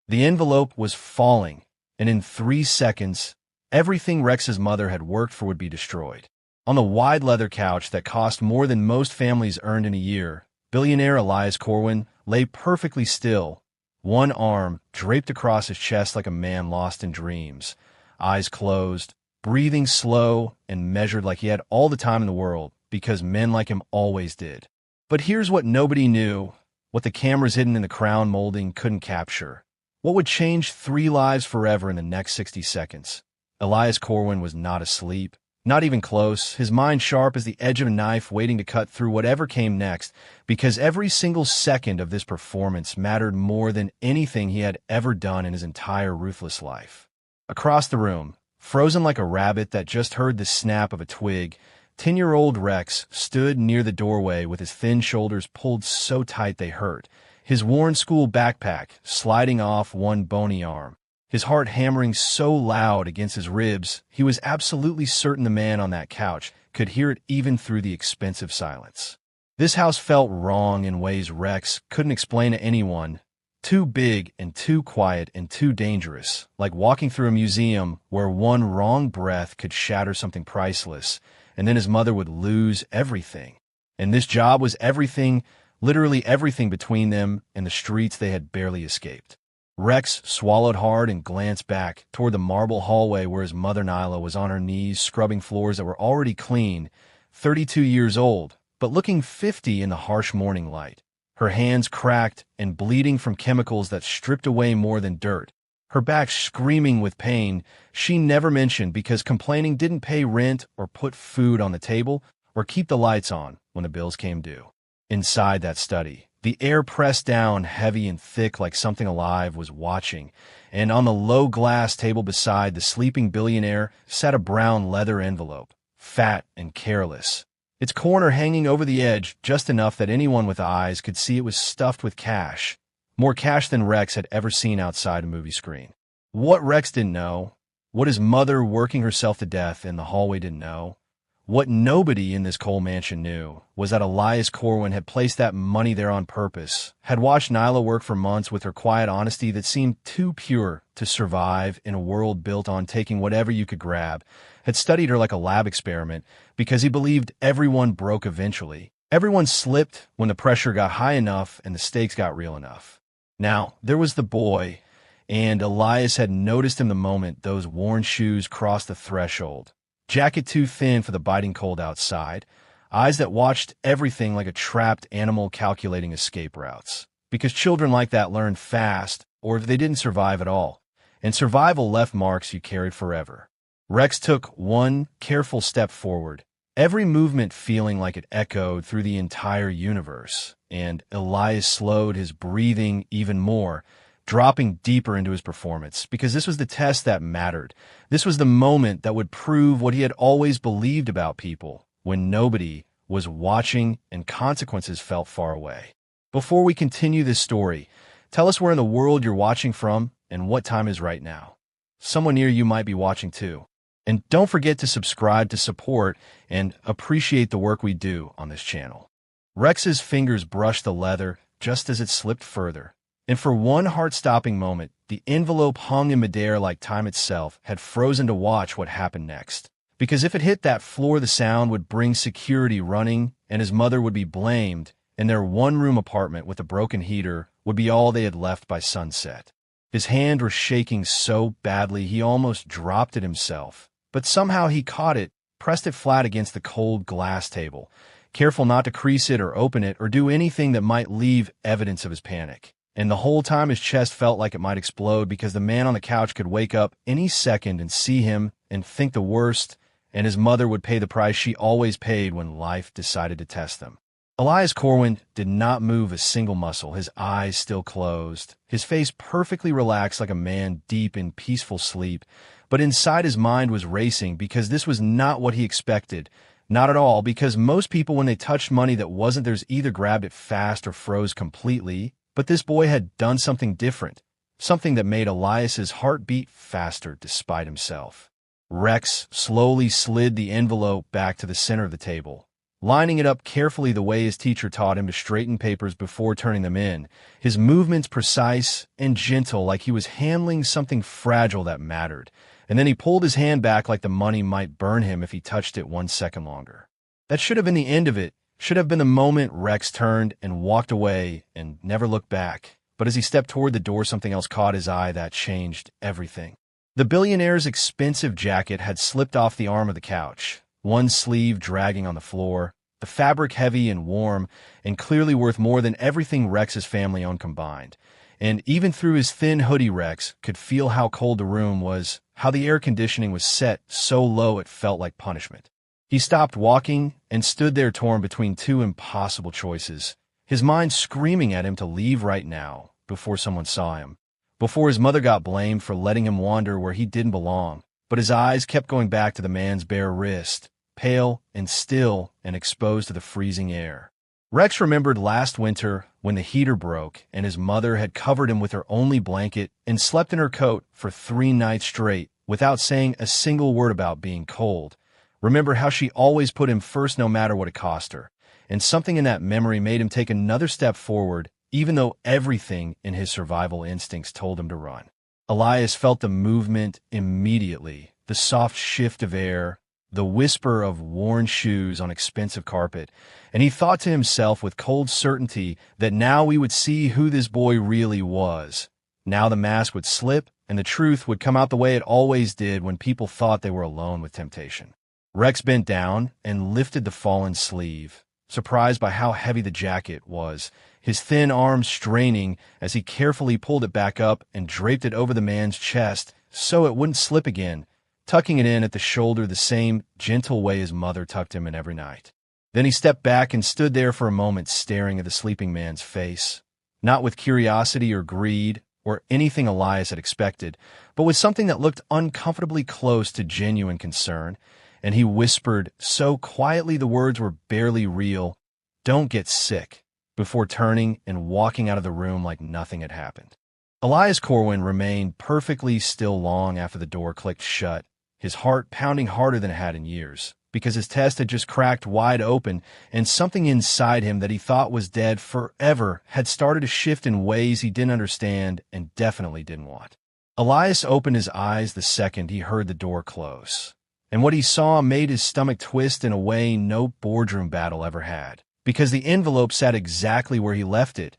The envelope was falling, and in 3 seconds, everything Rex's mother had worked for would be destroyed. On the wide leather couch that cost more than most families earned in a year, billionaire Elias Corwin lay perfectly still, one arm draped across his chest like a man lost in dreams, eyes closed, breathing slow and measured like he had all the time in the world, because men like him always did. But here's what nobody knew, what the cameras hidden in the crown molding couldn't capture. What would change 3 lives forever in the next 60 seconds? Elias Corwin was not asleep. Not even close, his mind sharp as the edge of a knife waiting to cut through whatever came next, because every single second of this performance mattered more than anything he had ever done in his entire ruthless life. Across the room, frozen like a rabbit that just heard the snap of a twig, 10-year-old Rex stood near the doorway with his thin shoulders pulled so tight they hurt, his worn school backpack sliding off one bony arm. His heart hammering so loud against his ribs, he was absolutely certain the man on that couch could hear it even through the expensive silence. This house felt wrong in ways Rex couldn't explain to anyone. Too big and too quiet and too dangerous, like walking through a museum where one wrong breath could shatter something priceless, and then his mother would lose everything. And this job was everything, literally everything between them and the streets they had barely escaped. Rex swallowed hard and glanced back toward the marble hallway where his mother Nyla was on her knees scrubbing floors that were already clean, 32 years old, but looking 50 in the harsh morning light. Her hands cracked and bleeding from chemicals that stripped away more than dirt. Her back screaming with pain she never mentioned because complaining didn't pay rent or put food on the table or keep the lights on when the bills came due. Inside that study, the air pressed down heavy and thick like something alive was watching, and on the low glass table beside the sleeping billionaire sat a brown leather envelope, fat and careless, its corner hanging over the edge just enough that anyone with eyes could see it was stuffed with cash, more cash than Rex had ever seen outside a movie screen. What Rex didn't know, what his mother working herself to death in the hallway didn't know, what nobody in this Cole mansion knew was that Elias Corwin had placed that money there on purpose, had watched Nyla work for months with her quiet honesty that seemed too pure to survive in a world built on taking whatever you could grab, had studied her like a lab experiment because he believed everyone broke eventually. Everyone slipped when the pressure got high enough and the stakes got real enough. Now, there was the boy, and Elias had noticed him the moment those worn shoes crossed the threshold. Jacket too thin for the biting cold outside, eyes that watched everything like a trapped animal calculating escape routes. Because children like that learn fast, or they didn't survive at all, and survival left marks you carried forever. Rex took one careful step forward, every movement feeling like it echoed through the entire universe, and Elias slowed his breathing even more, dropping deeper into his performance, because this was the test that mattered. This was the moment that would prove what he had always believed about people, when nobody was watching and consequences felt far away. Before we continue this story, tell us where in the world you're watching from and what time is right now. Someone near you might be watching too. And don't forget to subscribe to support and appreciate the work we do on this channel. Rex's fingers brushed the leather just as it slipped further. And for one heart-stopping moment, the envelope hung in midair like time itself had frozen to watch what happened next. Because if it hit that floor, the sound would bring security running, and his mother would be blamed, and their one-room apartment with a broken heater would be all they had left by sunset. His hand was shaking so badly he almost dropped it himself, but somehow he caught it, pressed it flat against the cold glass table, careful not to crease it or open it or do anything that might leave evidence of his panic. And the whole time his chest felt like it might explode because the man on the couch could wake up any second and see him and think the worst, and his mother would pay the price she always paid when life decided to test them. Elias Corwin did not move a single muscle, his eyes still closed, his face perfectly relaxed like a man deep in peaceful sleep, but inside his mind was racing because this was not what he expected. Not at all, because most people when they touched money that wasn't theirs either grabbed it fast or froze completely. But this boy had done something different, something that made Elias's heart beat faster despite himself. Rex slowly slid the envelope back to the center of the table, lining it up carefully the way his teacher taught him to straighten papers before turning them in, his movements precise and gentle like he was handling something fragile that mattered. And then he pulled his hand back like the money might burn him if he touched it 1 second longer. That should have been the end of it, should have been the moment Rex turned and walked away and never looked back. But as he stepped toward the door, something else caught his eye that changed everything. The billionaire's expensive jacket had slipped off the arm of the couch, one sleeve dragging on the floor, the fabric heavy and warm, and clearly worth more than everything Rex's family owned combined. And even through his thin hoodie, Rex could feel how cold the room was, how the air conditioning was set so low it felt like punishment. He stopped walking and stood there torn between two impossible choices, his mind screaming at him to leave right now, before someone saw him, before his mother got blamed for letting him wander where he didn't belong. But his eyes kept going back to the man's bare wrist, pale and still and exposed to the freezing air. Rex remembered last winter when the heater broke and his mother had covered him with her only blanket and slept in her coat for 3 nights straight without saying a single word about being cold. Remember how she always put him first no matter what it cost her. And something in that memory made him take another step forward, even though everything in his survival instincts told him to run. Elias felt the movement immediately, the soft shift of air, the whisper of worn shoes on expensive carpet, and he thought to himself with cold certainty that now we would see who this boy really was. Now the mask would slip, and the truth would come out the way it always did when people thought they were alone with temptation. Rex bent down and lifted the fallen sleeve, surprised by how heavy the jacket was, his thin arms straining as he carefully pulled it back up and draped it over the man's chest so it wouldn't slip again, tucking it in at the shoulder the same gentle way his mother tucked him in every night. Then he stepped back and stood there for a moment staring at the sleeping man's face, not with curiosity or greed or anything Elias had expected, but with something that looked uncomfortably close to genuine concern. And he whispered, so quietly the words were barely real, "Don't get sick," before turning and walking out of the room like nothing had happened. Elias Corwin remained perfectly still long after the door clicked shut, his heart pounding harder than it had in years, because his chest had just cracked wide open and something inside him that he thought was dead forever had started to shift in ways he didn't understand and definitely didn't want. Elias opened his eyes the second he heard the door close. And what he saw made his stomach twist in a way no boardroom battle ever had, because the envelope sat exactly where he left it,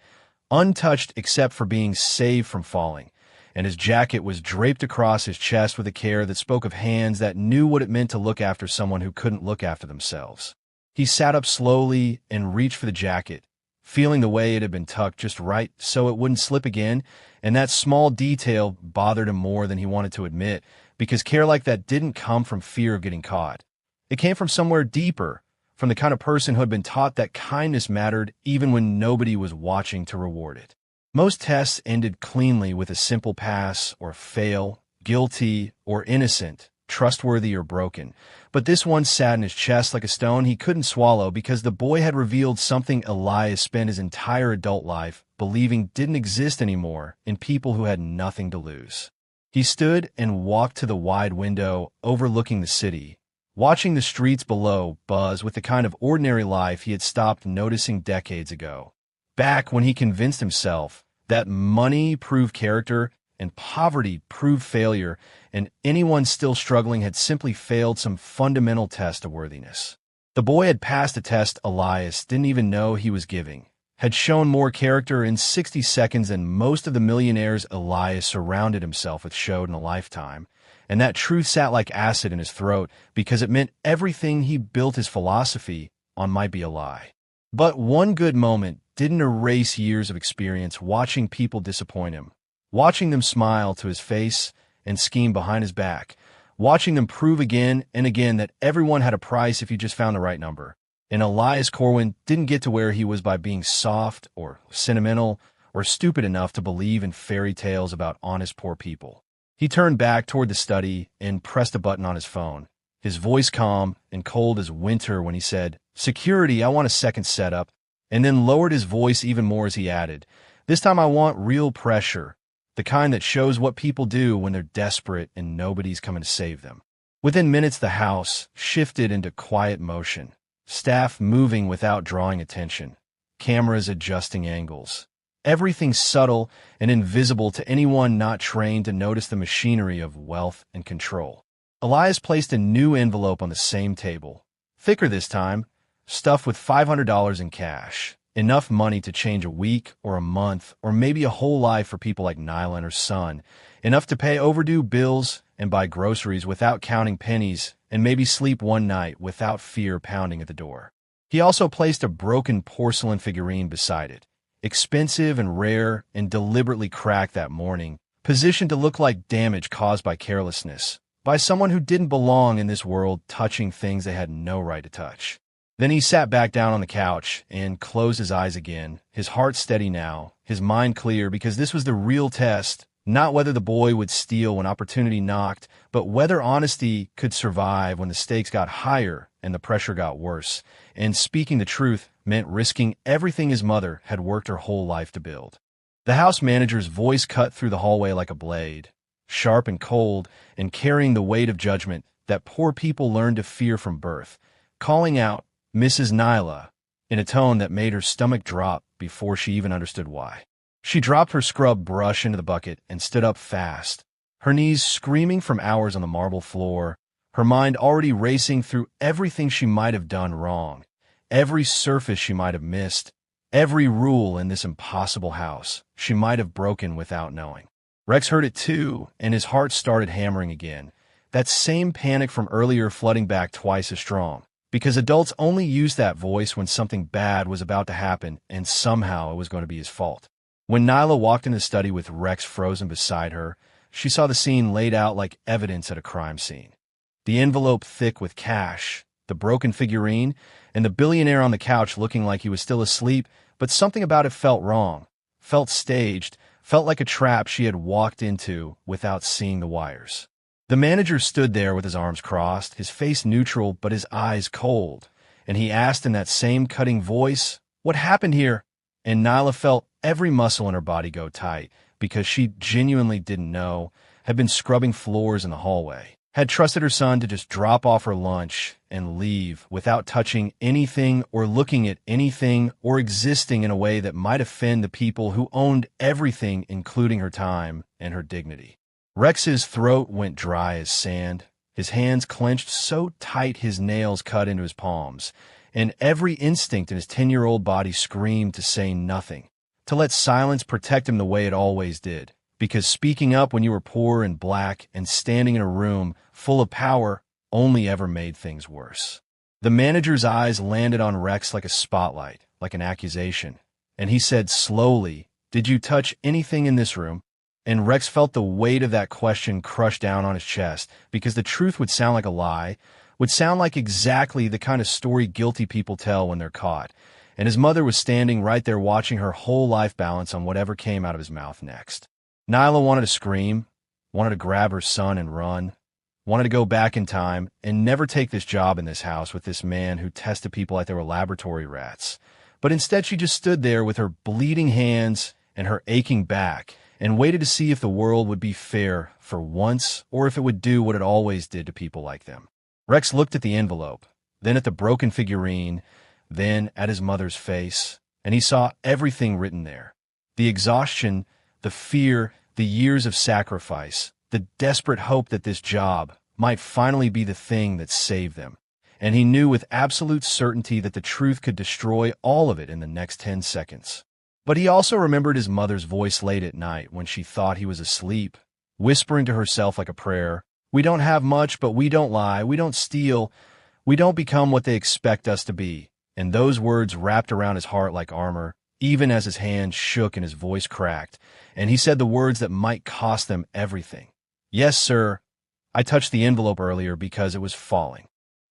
untouched except for being saved from falling, and his jacket was draped across his chest with a care that spoke of hands that knew what it meant to look after someone who couldn't look after themselves. He sat up slowly and reached for the jacket, feeling the way it had been tucked just right so it wouldn't slip again, and that small detail bothered him more than he wanted to admit, because care like that didn't come from fear of getting caught. It came from somewhere deeper, from the kind of person who had been taught that kindness mattered even when nobody was watching to reward it. Most tests ended cleanly with a simple pass or fail, guilty or innocent, trustworthy or broken. But this one sat in his chest like a stone he couldn't swallow because the boy had revealed something Elias spent his entire adult life believing didn't exist anymore in people who had nothing to lose. He stood and walked to the wide window overlooking the city, watching the streets below buzz with the kind of ordinary life he had stopped noticing decades ago. Back when he convinced himself that money proved character and poverty proved failure, and anyone still struggling had simply failed some fundamental test of worthiness. The boy had passed a test Elias didn't even know he was giving, had shown more character in 60 seconds than most of the millionaires Elias surrounded himself with showed in a lifetime, and that truth sat like acid in his throat because it meant everything he built his philosophy on might be a lie. But one good moment didn't erase years of experience watching people disappoint him, watching them smile to his face and scheme behind his back, watching them prove again and again that everyone had a price if you just found the right number. And Elias Corwin didn't get to where he was by being soft or sentimental or stupid enough to believe in fairy tales about honest poor people. He turned back toward the study and pressed a button on his phone, his voice calm and cold as winter when he said, "Security, I want a second setup," and then lowered his voice even more as he added, "This time I want real pressure, the kind that shows what people do when they're desperate and nobody's coming to save them." Within minutes, the house shifted into quiet motion. staff moving without drawing attention, cameras adjusting angles. Everything subtle and invisible to anyone not trained to notice the machinery of wealth and control. Elias placed a new envelope on the same table, thicker this time, stuffed with $500 in cash, enough money to change a week or a month or maybe a whole life for people like Nyla and her son, enough to pay overdue bills and buy groceries without counting pennies and maybe sleep one night without fear pounding at the door. He also placed a broken porcelain figurine beside it, expensive and rare and deliberately cracked that morning, positioned to look like damage caused by carelessness, by someone who didn't belong in this world touching things they had no right to touch. Then he sat back down on the couch and closed his eyes again, his heart steady now, his mind clear, because this was the real test, not whether the boy would steal when opportunity knocked, but whether honesty could survive when the stakes got higher and the pressure got worse. And speaking the truth meant risking everything his mother had worked her whole life to build. The house manager's voice cut through the hallway like a blade, sharp and cold, and carrying the weight of judgment that poor people learned to fear from birth, calling out, "Mrs. Nyla," in a tone that made her stomach drop before she even understood why. She dropped her scrub brush into the bucket and stood up fast, her knees screaming from hours on the marble floor, her mind already racing through everything she might have done wrong, every surface she might have missed, every rule in this impossible house she might have broken without knowing. Rex heard it too, and his heart started hammering again, that same panic from earlier flooding back twice as strong. Because adults only used that voice when something bad was about to happen and somehow it was going to be his fault. When Nyla walked in the study with Rex frozen beside her, she saw the scene laid out like evidence at a crime scene. The envelope thick with cash, the broken figurine, and the billionaire on the couch looking like he was still asleep, but something about it felt wrong, felt staged, felt like a trap she had walked into without seeing the wires. The manager stood there with his arms crossed, his face neutral but his eyes cold, and he asked in that same cutting voice, "What happened here?" And Nyla felt every muscle in her body go tight because she genuinely didn't know, had been scrubbing floors in the hallway, had trusted her son to just drop off her lunch and leave without touching anything or looking at anything or existing in a way that might offend the people who owned everything, including her time and her dignity. Rex's throat went dry as sand, his hands clenched so tight his nails cut into his palms, and every instinct in his 10-year-old body screamed to say nothing, to let silence protect him the way it always did, because speaking up when you were poor and black and standing in a room full of power only ever made things worse. The manager's eyes landed on Rex like a spotlight, like an accusation, and he said slowly, "Did you touch anything in this room?" And Rex felt the weight of that question crush down on his chest, because the truth would sound like a lie, would sound like exactly the kind of story guilty people tell when they're caught. And his mother was standing right there watching her whole life balance on whatever came out of his mouth next. Nyla wanted to scream, wanted to grab her son and run, wanted to go back in time and never take this job in this house with this man who tested people like they were laboratory rats. But instead she just stood there with her bleeding hands and her aching back, and waited to see if the world would be fair for once or if it would do what it always did to people like them. Rex looked at the envelope, then at the broken figurine, then at his mother's face, and he saw everything written there. The exhaustion, the fear, the years of sacrifice, the desperate hope that this job might finally be the thing that saved them. And he knew with absolute certainty that the truth could destroy all of it in the next 10 seconds. But he also remembered his mother's voice late at night when she thought he was asleep, whispering to herself like a prayer, "We don't have much, but we don't lie, we don't steal, we don't become what they expect us to be." And those words wrapped around his heart like armor, even as his hands shook and his voice cracked, and he said the words that might cost them everything. "Yes, sir, I touched the envelope earlier because it was falling."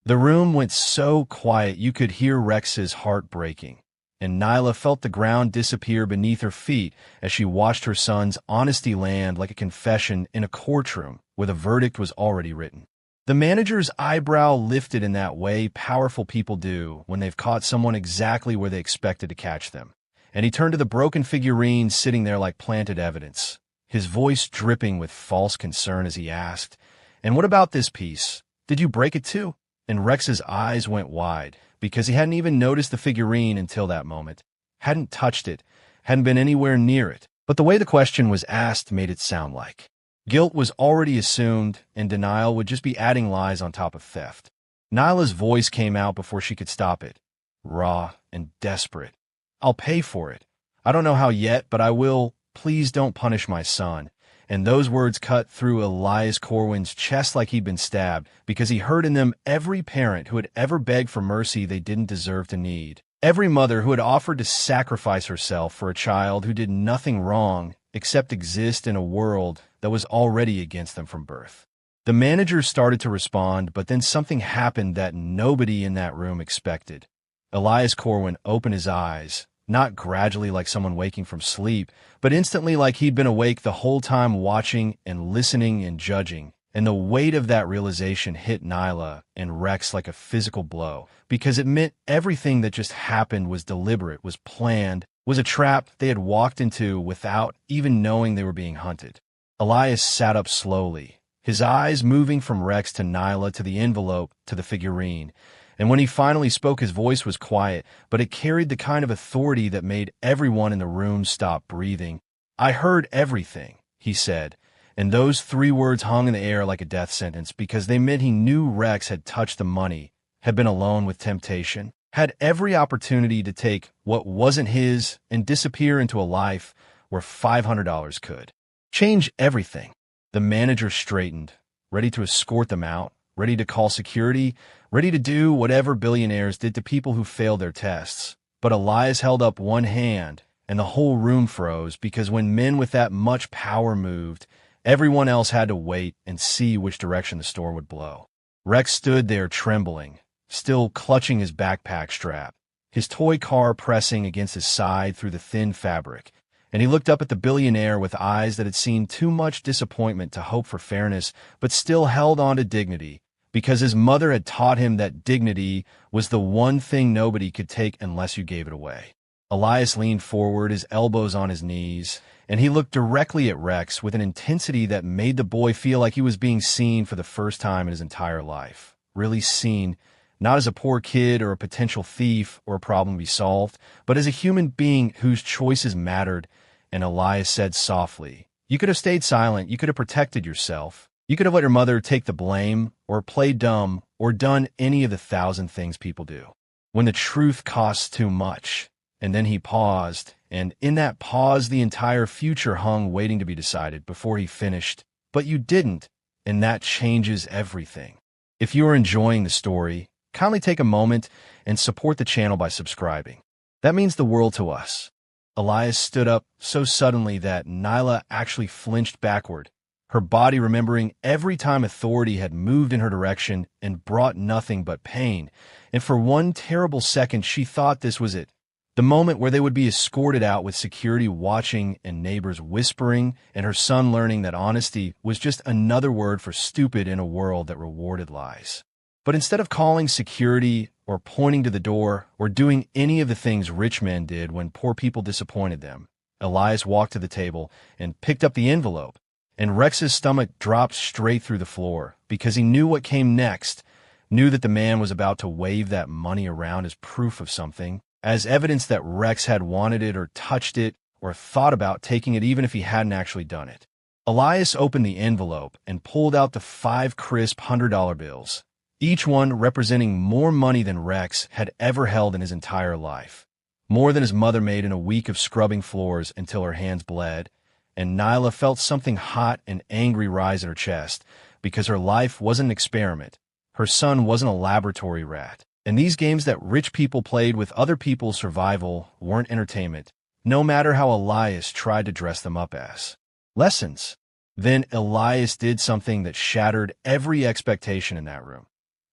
The room went so quiet you could hear Rex's heart breaking, and Nyla felt the ground disappear beneath her feet as she watched her son's honesty land like a confession in a courtroom where the verdict was already written. The manager's eyebrow lifted in that way powerful people do when they've caught someone exactly where they expected to catch them, and he turned to the broken figurine sitting there like planted evidence, his voice dripping with false concern as he asked, "And what about this piece? Did you break it too?" And Rex's eyes went wide, because he hadn't even noticed the figurine until that moment, hadn't touched it, hadn't been anywhere near it. But the way the question was asked made it sound like guilt was already assumed, and denial would just be adding lies on top of theft. Nyla's voice came out before she could stop it, raw and desperate. "I'll pay for it. I don't know how yet, but I will. Please don't punish my son." And those words cut through Elias Corwin's chest like he'd been stabbed, because he heard in them every parent who had ever begged for mercy they didn't deserve to need. Every mother who had offered to sacrifice herself for a child who did nothing wrong except exist in a world that was already against them from birth. The manager started to respond, but then something happened that nobody in that room expected. Elias Corwin opened his eyes, not gradually like someone waking from sleep, but instantly like he'd been awake the whole time, watching and listening and judging. And the weight of that realization hit Nyla and Rex like a physical blow, because it meant everything that just happened was deliberate, was planned, was a trap they had walked into without even knowing they were being hunted. Elias sat up slowly, his eyes moving from Rex to Nyla to the envelope to the figurine. And when he finally spoke, his voice was quiet, but it carried the kind of authority that made everyone in the room stop breathing. "I heard everything," he said, and those 3 words hung in the air like a death sentence, because they meant he knew Rex had touched the money, had been alone with temptation, had every opportunity to take what wasn't his and disappear into a life where $500 could change everything. The manager straightened, ready to escort them out, ready to call security, ready to do whatever billionaires did to people who failed their tests. But Elias held up one hand, and the whole room froze, because when men with that much power moved, everyone else had to wait and see which direction the storm would blow. Rex stood there trembling, still clutching his backpack strap, his toy car pressing against his side through the thin fabric. And he looked up at the billionaire with eyes that had seen too much disappointment to hope for fairness, but still held on to dignity, because his mother had taught him that dignity was the one thing nobody could take unless you gave it away. Elias leaned forward, his elbows on his knees, and he looked directly at Rex with an intensity that made the boy feel like he was being seen for the first time in his entire life. Really seen, not as a poor kid or a potential thief or a problem to be solved, but as a human being whose choices mattered. And Elias said softly, "You could have stayed silent, you could have protected yourself. You could have let your mother take the blame, or played dumb, or done any of the 1,000 things people do. When the truth costs too much." And then he paused, and in that pause the entire future hung waiting to be decided before he finished. "But you didn't, and that changes everything." If you are enjoying the story, kindly take a moment and support the channel by subscribing. That means the world to us. Elias stood up so suddenly that Nyla actually flinched backward, her body remembering every time authority had moved in her direction and brought nothing but pain. And for one terrible second, she thought this was it. The moment where they would be escorted out with security watching and neighbors whispering, and her son learning that honesty was just another word for stupid in a world that rewarded lies. But instead of calling security or pointing to the door or doing any of the things rich men did when poor people disappointed them, Elias walked to the table and picked up the envelope, and Rex's stomach dropped straight through the floor, because he knew what came next, knew that the man was about to wave that money around as proof of something, as evidence that Rex had wanted it or touched it or thought about taking it even if he hadn't actually done it. Elias opened the envelope and pulled out the 5 crisp $100 bills, each one representing more money than Rex had ever held in his entire life, more than his mother made in a week of scrubbing floors until her hands bled. And Nyla felt something hot and angry rise in her chest, because her life wasn't an experiment. Her son wasn't a laboratory rat. And these games that rich people played with other people's survival weren't entertainment, no matter how Elias tried to dress them up as lessons. Then Elias did something that shattered every expectation in that room.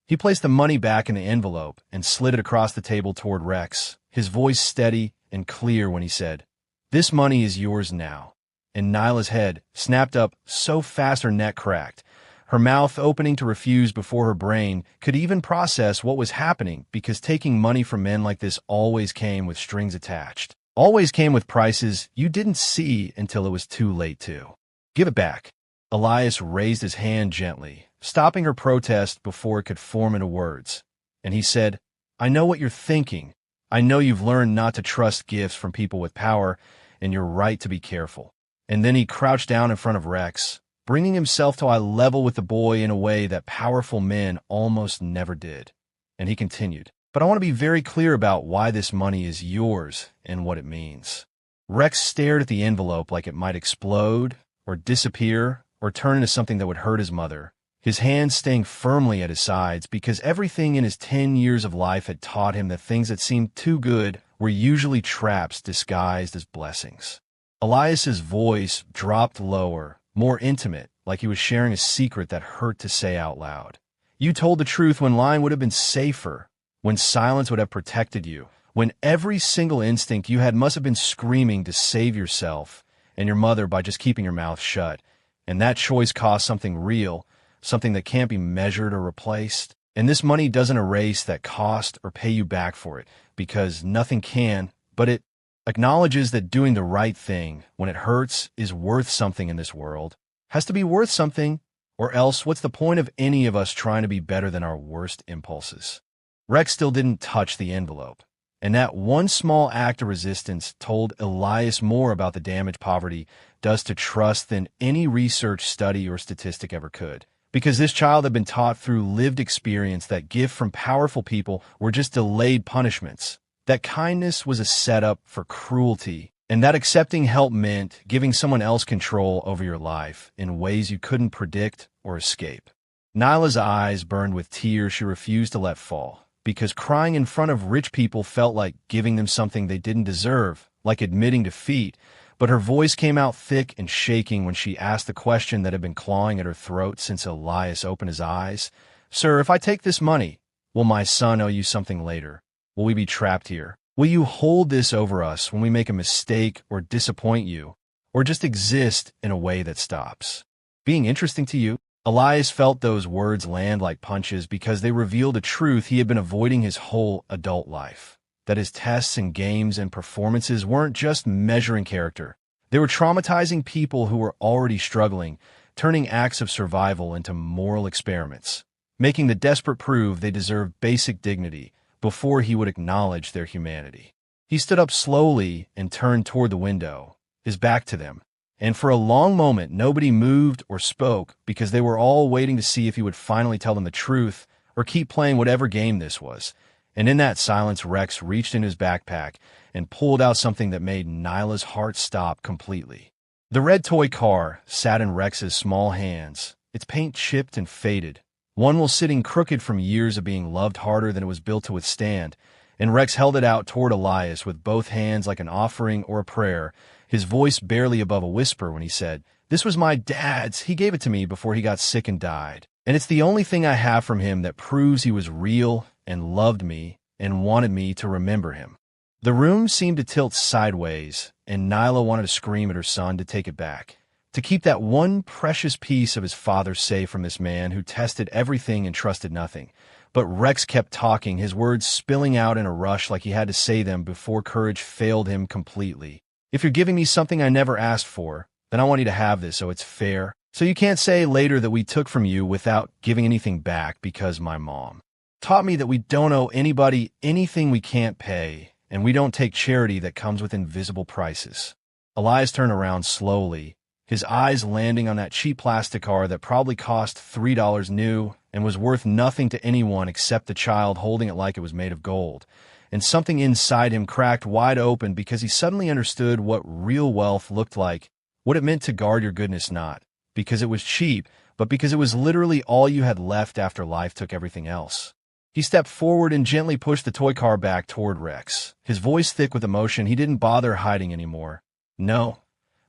He placed the money back in the envelope and slid it across the table toward Rex, his voice steady and clear when he said, "This money is yours now." And Nyla's head snapped up so fast her neck cracked, her mouth opening to refuse before her brain could even process what was happening, because taking money from men like this always came with strings attached, always came with prices you didn't see until it was too late to give it back. Elias raised his hand gently, stopping her protest before it could form into words, and he said, I know what you're thinking. I know you've learned not to trust gifts from people with power, and you're right to be careful." And then he crouched down in front of Rex, bringing himself to eye level with the boy in a way that powerful men almost never did. And he continued, "But I want to be very clear about why this money is yours and what it means." Rex stared at the envelope like it might explode, or disappear, or turn into something that would hurt his mother, his hands staying firmly at his sides because everything in his 10 years of life had taught him that things that seemed too good were usually traps disguised as blessings. Elias's voice dropped lower, more intimate, like he was sharing a secret that hurt to say out loud. "You told the truth when lying would have been safer, when silence would have protected you, when every single instinct you had must have been screaming to save yourself and your mother by just keeping your mouth shut. And that choice cost something real, something that can't be measured or replaced. And this money doesn't erase that cost or pay you back for it, because nothing can, but it acknowledges that doing the right thing when it hurts is worth something in this world, has to be worth something, or else what's the point of any of us trying to be better than our worst impulses?" Rex still didn't touch the envelope, and that one small act of resistance told Elias more about the damage poverty does to trust than any research study or statistic ever could. Because this child had been taught through lived experience that gifts from powerful people were just delayed punishments, that kindness was a setup for cruelty, and that accepting help meant giving someone else control over your life in ways you couldn't predict or escape. Nyla's eyes burned with tears she refused to let fall, because crying in front of rich people felt like giving them something they didn't deserve, like admitting defeat. But her voice came out thick and shaking when she asked the question that had been clawing at her throat since Elias opened his eyes. "Sir, if I take this money, will my son owe you something later? Will we be trapped here? Will you hold this over us when we make a mistake or disappoint you, or just exist in a way that stops being interesting to you?" Elias felt those words land like punches because they revealed a truth he had been avoiding his whole adult life. That his tests and games and performances weren't just measuring character. They were traumatizing people who were already struggling, turning acts of survival into moral experiments, making the desperate prove they deserved basic dignity before he would acknowledge their humanity. He stood up slowly and turned toward the window, his back to them, and for a long moment nobody moved or spoke because they were all waiting to see if he would finally tell them the truth or keep playing whatever game this was. And in that silence, Rex reached in his backpack and pulled out something that made Nyla's heart stop completely. The red toy car sat in Rex's small hands, its paint chipped and faded. One was sitting crooked from years of being loved harder than it was built to withstand, and Rex held it out toward Elias with both hands like an offering or a prayer, his voice barely above a whisper when he said, "This was my dad's. He gave it to me before he got sick and died. And it's the only thing I have from him that proves he was real and loved me and wanted me to remember him." The room seemed to tilt sideways, and Nyla wanted to scream at her son to take it back, to keep that one precious piece of his father safe from this man who tested everything and trusted nothing. But Rex kept talking, his words spilling out in a rush like he had to say them before courage failed him completely. "If you're giving me something I never asked for, then I want you to have this so it's fair. So you can't say later that we took from you without giving anything back because my mom taught me that we don't owe anybody anything we can't pay, and we don't take charity that comes with invisible prices." Elias turned around slowly, his eyes landing on that cheap plastic car that probably cost $3 new and was worth nothing to anyone except the child holding it like it was made of gold. And something inside him cracked wide open because he suddenly understood what real wealth looked like, what it meant to guard your goodness not because it was cheap, but because it was literally all you had left after life took everything else. He stepped forward and gently pushed the toy car back toward Rex, his voice thick with emotion he didn't bother hiding anymore. "No,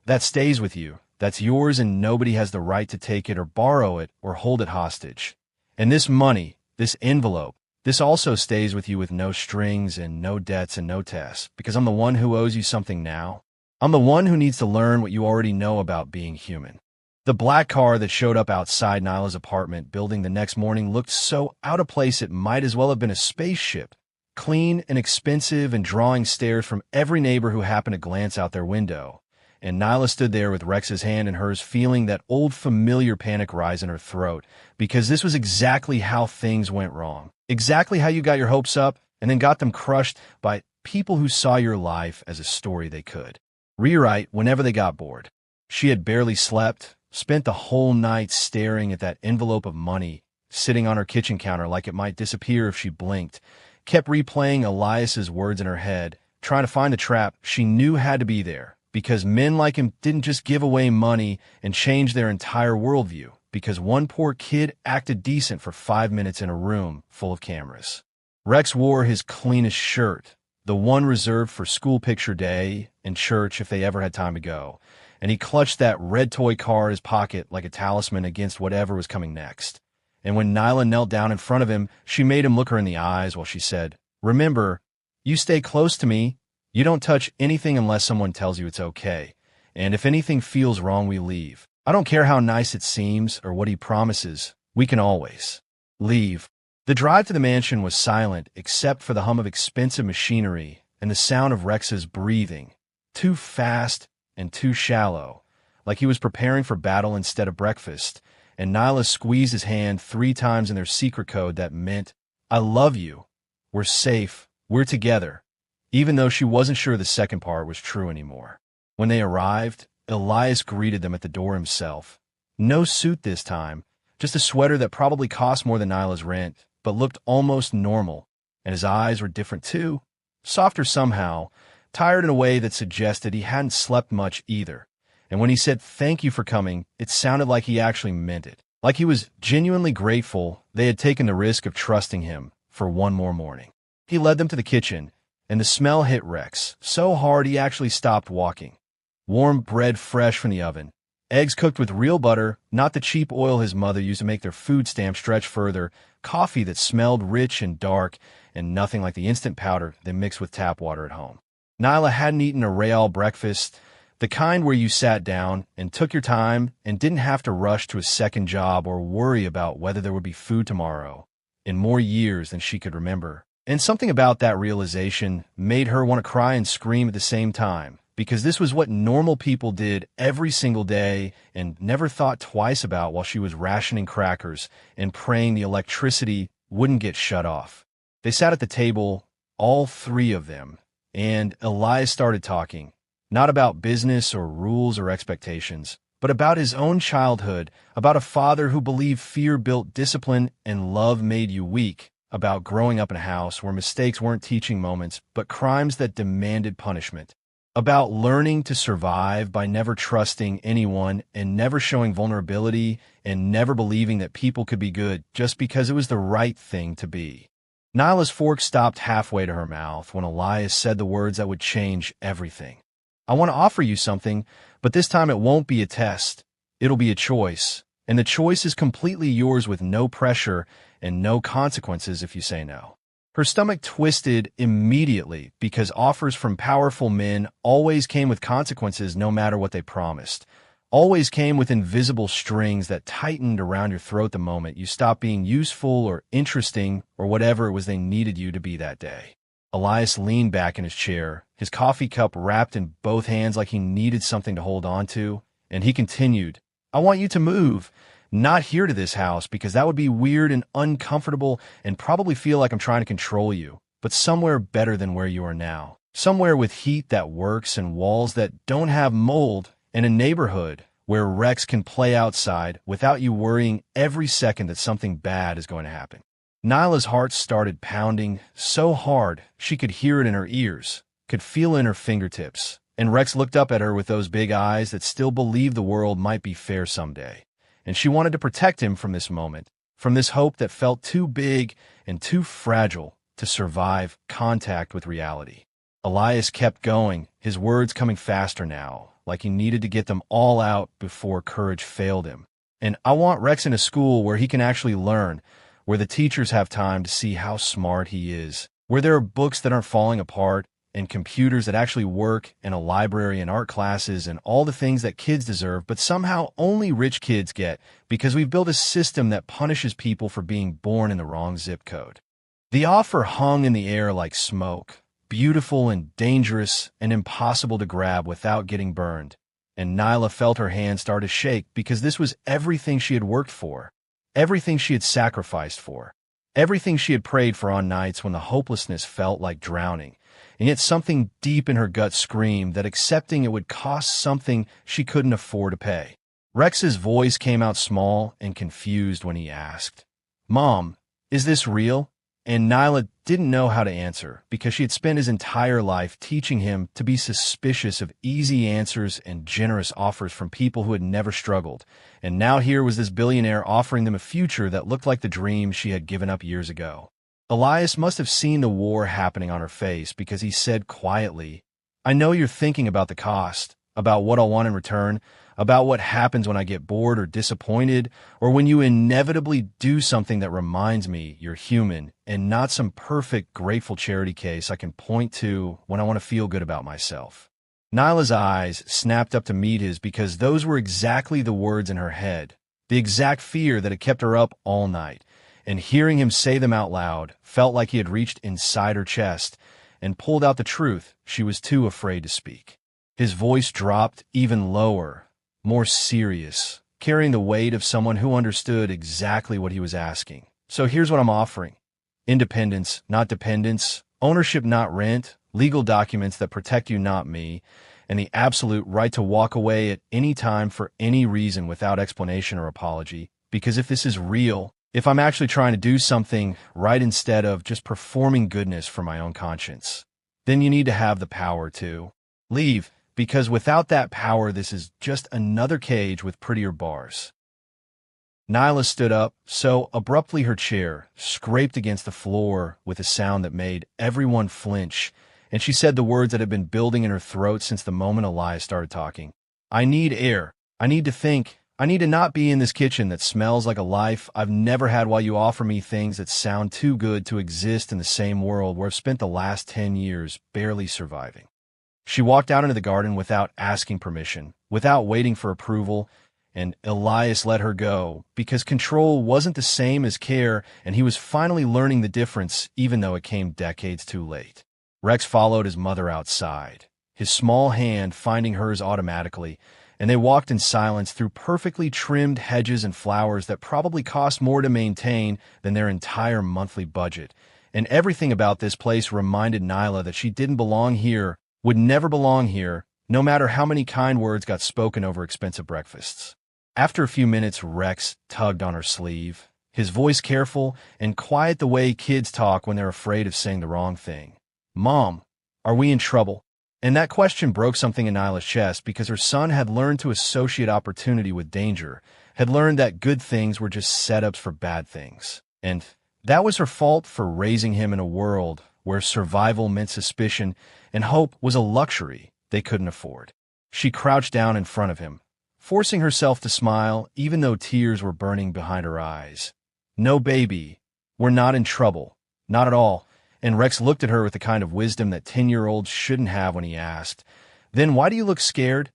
that stays with you. That's yours, and nobody has the right to take it or borrow it or hold it hostage. And this money, this envelope, this also stays with you with no strings and no debts and no tests, because I'm the one who owes you something now. I'm the one who needs to learn what you already know about being human." The black car that showed up outside Nyla's apartment building the next morning looked so out of place it might as well have been a spaceship, clean and expensive and drawing stares from every neighbor who happened to glance out their window. And Nyla stood there with Rex's hand in hers, feeling that old familiar panic rise in her throat, because this was exactly how things went wrong. Exactly how you got your hopes up and then got them crushed by people who saw your life as a story they could rewrite whenever they got bored. She had barely slept, spent the whole night staring at that envelope of money sitting on her kitchen counter like it might disappear if she blinked, kept replaying Elias's words in her head, trying to find the trap she knew had to be there, because men like him didn't just give away money and change their entire worldview, because one poor kid acted decent for 5 minutes in a room full of cameras. Rex wore his cleanest shirt, the one reserved for school picture day and church if they ever had time to go, and he clutched that red toy car in his pocket like a talisman against whatever was coming next. And when Nyla knelt down in front of him, she made him look her in the eyes while she said, "Remember, you stay close to me. You don't touch anything unless someone tells you it's okay. And if anything feels wrong, we leave. I don't care how nice it seems or what he promises. We can always leave." The drive to the mansion was silent except for the hum of expensive machinery and the sound of Rex's breathing, too fast and too shallow, like he was preparing for battle instead of breakfast, and Nyla squeezed his hand 3 times in their secret code that meant, "I love you. We're safe. We're together," even though she wasn't sure the second part was true anymore. When they arrived, Elias greeted them at the door himself. No suit this time, just a sweater that probably cost more than Nyla's rent, but looked almost normal, and his eyes were different too, softer somehow, tired in a way that suggested he hadn't slept much either. And when he said thank you for coming, it sounded like he actually meant it, like he was genuinely grateful they had taken the risk of trusting him for one more morning. He led them to the kitchen, and the smell hit Rex so hard he actually stopped walking. Warm bread fresh from the oven, eggs cooked with real butter, not the cheap oil his mother used to make their food stamps stretch further, coffee that smelled rich and dark, and nothing like the instant powder they mixed with tap water at home. Nyla hadn't eaten a real breakfast, the kind where you sat down and took your time and didn't have to rush to a second job or worry about whether there would be food tomorrow, in more years than she could remember. And something about that realization made her want to cry and scream at the same time, because this was what normal people did every single day and never thought twice about while she was rationing crackers and praying the electricity wouldn't get shut off. They sat at the table, all 3 of them, and Elias started talking, not about business or rules or expectations, but about his own childhood, about a father who believed fear built discipline and love made you weak, about growing up in a house where mistakes weren't teaching moments, but crimes that demanded punishment, about learning to survive by never trusting anyone and never showing vulnerability and never believing that people could be good just because it was the right thing to be. Nyla's fork stopped halfway to her mouth when Elias said the words that would change everything. "I want to offer you something, but this time it won't be a test. It'll be a choice, and the choice is completely yours with no pressure and no consequences if you say no." Her stomach twisted immediately because offers from powerful men always came with consequences no matter what they promised, always came with invisible strings that tightened around your throat the moment you stopped being useful or interesting or whatever it was they needed you to be that day. Elias leaned back in his chair, his coffee cup wrapped in both hands like he needed something to hold on to, and he continued, "I want you to move. Not here to this house, because that would be weird and uncomfortable and probably feel like I'm trying to control you, but somewhere better than where you are now. Somewhere with heat that works and walls that don't have mold, and a neighborhood where Rex can play outside without you worrying every second that something bad is going to happen." Nyla's heart started pounding so hard she could hear it in her ears, could feel it in her fingertips, and Rex looked up at her with those big eyes that still believed the world might be fair someday. And she wanted to protect him from this moment, from this hope that felt too big and too fragile to survive contact with reality. Elias kept going, his words coming faster now, like he needed to get them all out before courage failed him. "And I want Rex in a school where he can actually learn, where the teachers have time to see how smart he is, where there are books that aren't falling apart, and computers that actually work, and a library and art classes and all the things that kids deserve, but somehow only rich kids get because we've built a system that punishes people for being born in the wrong zip code." The offer hung in the air like smoke, beautiful and dangerous and impossible to grab without getting burned, and Nyla felt her hand start to shake because this was everything she had worked for, everything she had sacrificed for. Everything she had prayed for on nights when the hopelessness felt like drowning, and yet something deep in her gut screamed that accepting it would cost something she couldn't afford to pay. Rex's voice came out small and confused when he asked, "Mom, is this real?" And Nyla didn't know how to answer because she had spent his entire life teaching him to be suspicious of easy answers and generous offers from people who had never struggled. And now here was this billionaire offering them a future that looked like the dream she had given up years ago. Elias must have seen the war happening on her face because he said quietly, "I know you're thinking about the cost, about what I'll want in return, about what happens when I get bored or disappointed, or when you inevitably do something that reminds me you're human and not some perfect, grateful charity case I can point to when I want to feel good about myself." Nyla's eyes snapped up to meet his because those were exactly the words in her head, the exact fear that had kept her up all night, and hearing him say them out loud felt like he had reached inside her chest and pulled out the truth she was too afraid to speak. His voice dropped even lower, more serious, carrying the weight of someone who understood exactly what he was asking. "So here's what I'm offering. Independence, not dependence, ownership, not rent, legal documents that protect you, not me, and the absolute right to walk away at any time for any reason without explanation or apology. Because if this is real, if I'm actually trying to do something right instead of just performing goodness for my own conscience, then you need to have the power to leave. Because without that power, this is just another cage with prettier bars." Nyla stood up, so abruptly her chair scraped against the floor with a sound that made everyone flinch, and she said the words that had been building in her throat since the moment Elias started talking. "I need air. I need to think. I need to not be in this kitchen that smells like a life I've never had while you offer me things that sound too good to exist in the same world where I've spent the last 10 years barely surviving." She walked out into the garden without asking permission, without waiting for approval, and Elias let her go because control wasn't the same as care, and he was finally learning the difference even though it came decades too late. Rex followed his mother outside, his small hand finding hers automatically, and they walked in silence through perfectly trimmed hedges and flowers that probably cost more to maintain than their entire monthly budget. And everything about this place reminded Nyla that she didn't belong here, would never belong here, no matter how many kind words got spoken over expensive breakfasts. After a few minutes, Rex tugged on her sleeve, his voice careful and quiet the way kids talk when they're afraid of saying the wrong thing. "Mom, are we in trouble?" And that question broke something in Nyla's chest because her son had learned to associate opportunity with danger, had learned that good things were just setups for bad things. And that was her fault for raising him in a world where survival meant suspicion and hope was a luxury they couldn't afford. She crouched down in front of him, forcing herself to smile even though tears were burning behind her eyes. "No, baby, we're not in trouble. Not at all." And Rex looked at her with the kind of wisdom that 10-year-olds shouldn't have when he asked, "Then why do you look scared?"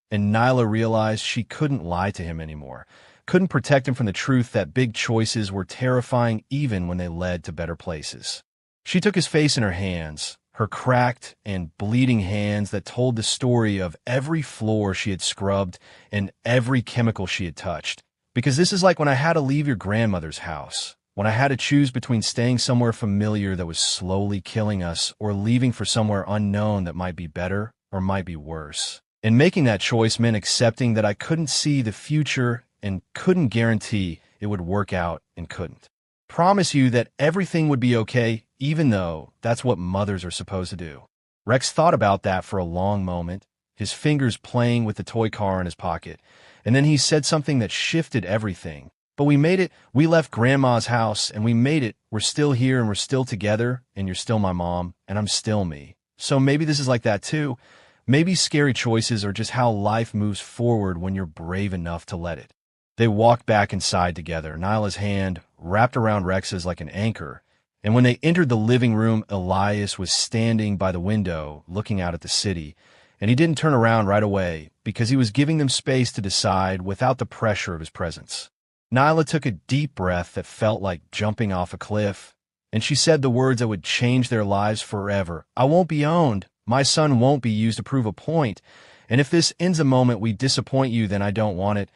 And Nyla realized she couldn't lie to him anymore, couldn't protect him from the truth that big choices were terrifying even when they led to better places. She took his face in her hands, her cracked and bleeding hands that told the story of every floor she had scrubbed and every chemical she had touched. "Because this is like when I had to leave your grandmother's house, when I had to choose between staying somewhere familiar that was slowly killing us or leaving for somewhere unknown that might be better or might be worse. And making that choice meant accepting that I couldn't see the future and couldn't guarantee it would work out and couldn't promise you that everything would be okay, even though that's what mothers are supposed to do." Rex thought about that for a long moment, his fingers playing with the toy car in his pocket, and then he said something that shifted everything. "But we made it. We left Grandma's house, and we made it. We're still here, and we're still together, and you're still my mom, and I'm still me. So maybe this is like that too. Maybe scary choices are just how life moves forward when you're brave enough to let it." They walked back inside together, Nyla's hand wrapped around Rex's like an anchor, and when they entered the living room, Elias was standing by the window, looking out at the city, and he didn't turn around right away because he was giving them space to decide without the pressure of his presence. Nyla took a deep breath that felt like jumping off a cliff, and she said the words that would change their lives forever. "I won't be owned. My son won't be used to prove a point. And if this ends the moment we disappoint you, then I don't want it.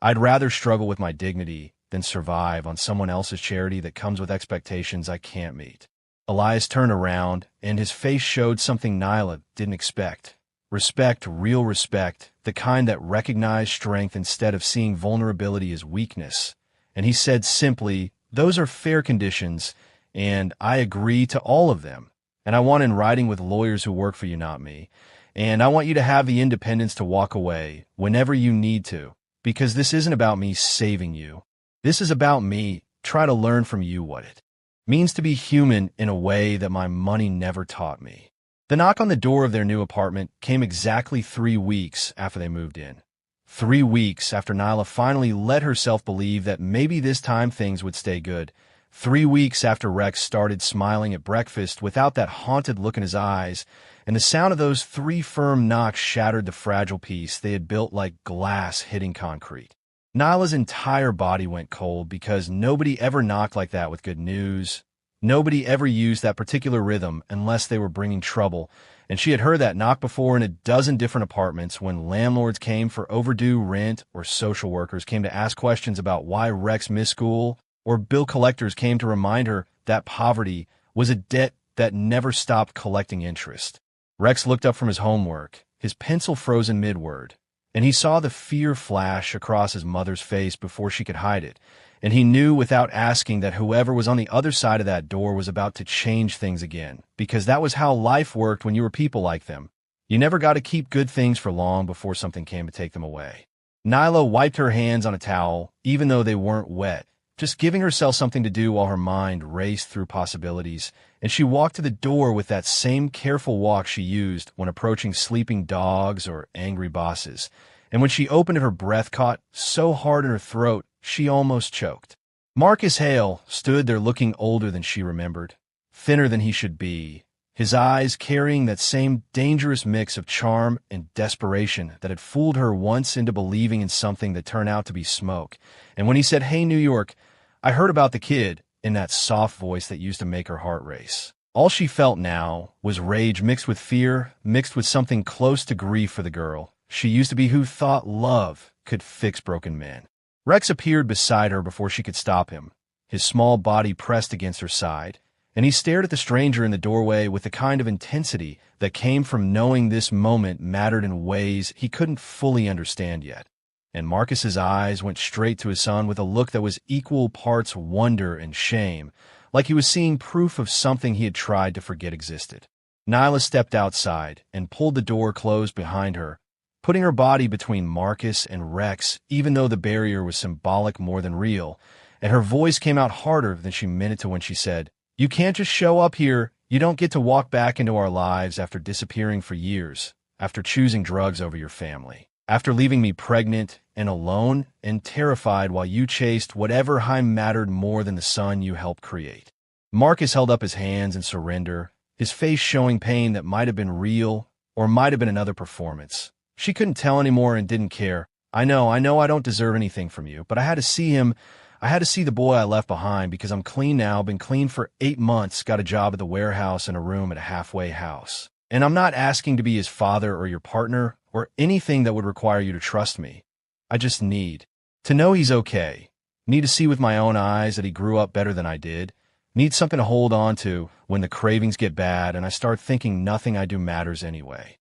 I'd rather struggle with my dignity than than survive on someone else's charity that comes with expectations I can't meet. Elias turned around, and his face showed something Nyla didn't expect. Respect, real respect, the kind that recognized strength instead of seeing vulnerability as weakness. And he said simply, "Those are fair conditions, and I agree to all of them. And I want in writing with lawyers who work for you, not me. And I want you to have the independence to walk away whenever you need to, because this isn't about me saving you. This is about me trying to learn from you what it means to be human in a way that my money never taught me." The knock on the door of their new apartment came exactly 3 weeks after they moved in. 3 weeks after Nyla finally let herself believe that maybe this time things would stay good. 3 weeks after Rex started smiling at breakfast without that haunted look in his eyes, and the sound of those 3 firm knocks shattered the fragile peace they had built like glass hitting concrete. Nyla's entire body went cold because nobody ever knocked like that with good news. Nobody ever used that particular rhythm unless they were bringing trouble, and she had heard that knock before in a dozen different apartments when landlords came for overdue rent, or social workers came to ask questions about why Rex missed school, or bill collectors came to remind her that poverty was a debt that never stopped collecting interest. Rex looked up from his homework, his pencil frozen mid-word, and he saw the fear flash across his mother's face before she could hide it, and he knew without asking that whoever was on the other side of that door was about to change things again, because that was how life worked when you were people like them. You never got to keep good things for long before something came to take them away. Nyla wiped her hands on a towel, even though they weren't wet, just giving herself something to do while her mind raced through possibilities, and she walked to the door with that same careful walk she used when approaching sleeping dogs or angry bosses. And when she opened it, her breath caught so hard in her throat, she almost choked. Marcus Hale stood there looking older than she remembered, thinner than he should be, his eyes carrying that same dangerous mix of charm and desperation that had fooled her once into believing in something that turned out to be smoke. And when he said, "Hey, New York, I heard about the kid," in that soft voice that used to make her heart race, all she felt now was rage mixed with fear, mixed with something close to grief for the girl she used to be who thought love could fix broken men. Rex appeared beside her before she could stop him, his small body pressed against her side, and he stared at the stranger in the doorway with the kind of intensity that came from knowing this moment mattered in ways he couldn't fully understand yet. And Marcus's eyes went straight to his son with a look that was equal parts wonder and shame, like he was seeing proof of something he had tried to forget existed. Nyla stepped outside and pulled the door closed behind her, putting her body between Marcus and Rex, even though the barrier was symbolic more than real, and her voice came out harder than she meant it to when she said, "You can't just show up here. You don't get to walk back into our lives after disappearing for years, after choosing drugs over your family, after leaving me pregnant and alone and terrified while you chased whatever mattered more than the son you helped create." Marcus held up his hands in surrender, his face showing pain that might have been real or might have been another performance. She couldn't tell anymore and didn't care. I know I don't deserve anything from you, but I had to see him. I had to see the boy I left behind because I'm clean now, been clean for 8 months, got a job at the warehouse and a room at a halfway house. And I'm not asking to be his father or your partner or anything that would require you to trust me. I just need to know he's okay. Need to see with my own eyes that he grew up better than I did. Need something to hold on to when the cravings get bad and I start thinking nothing I do matters anyway.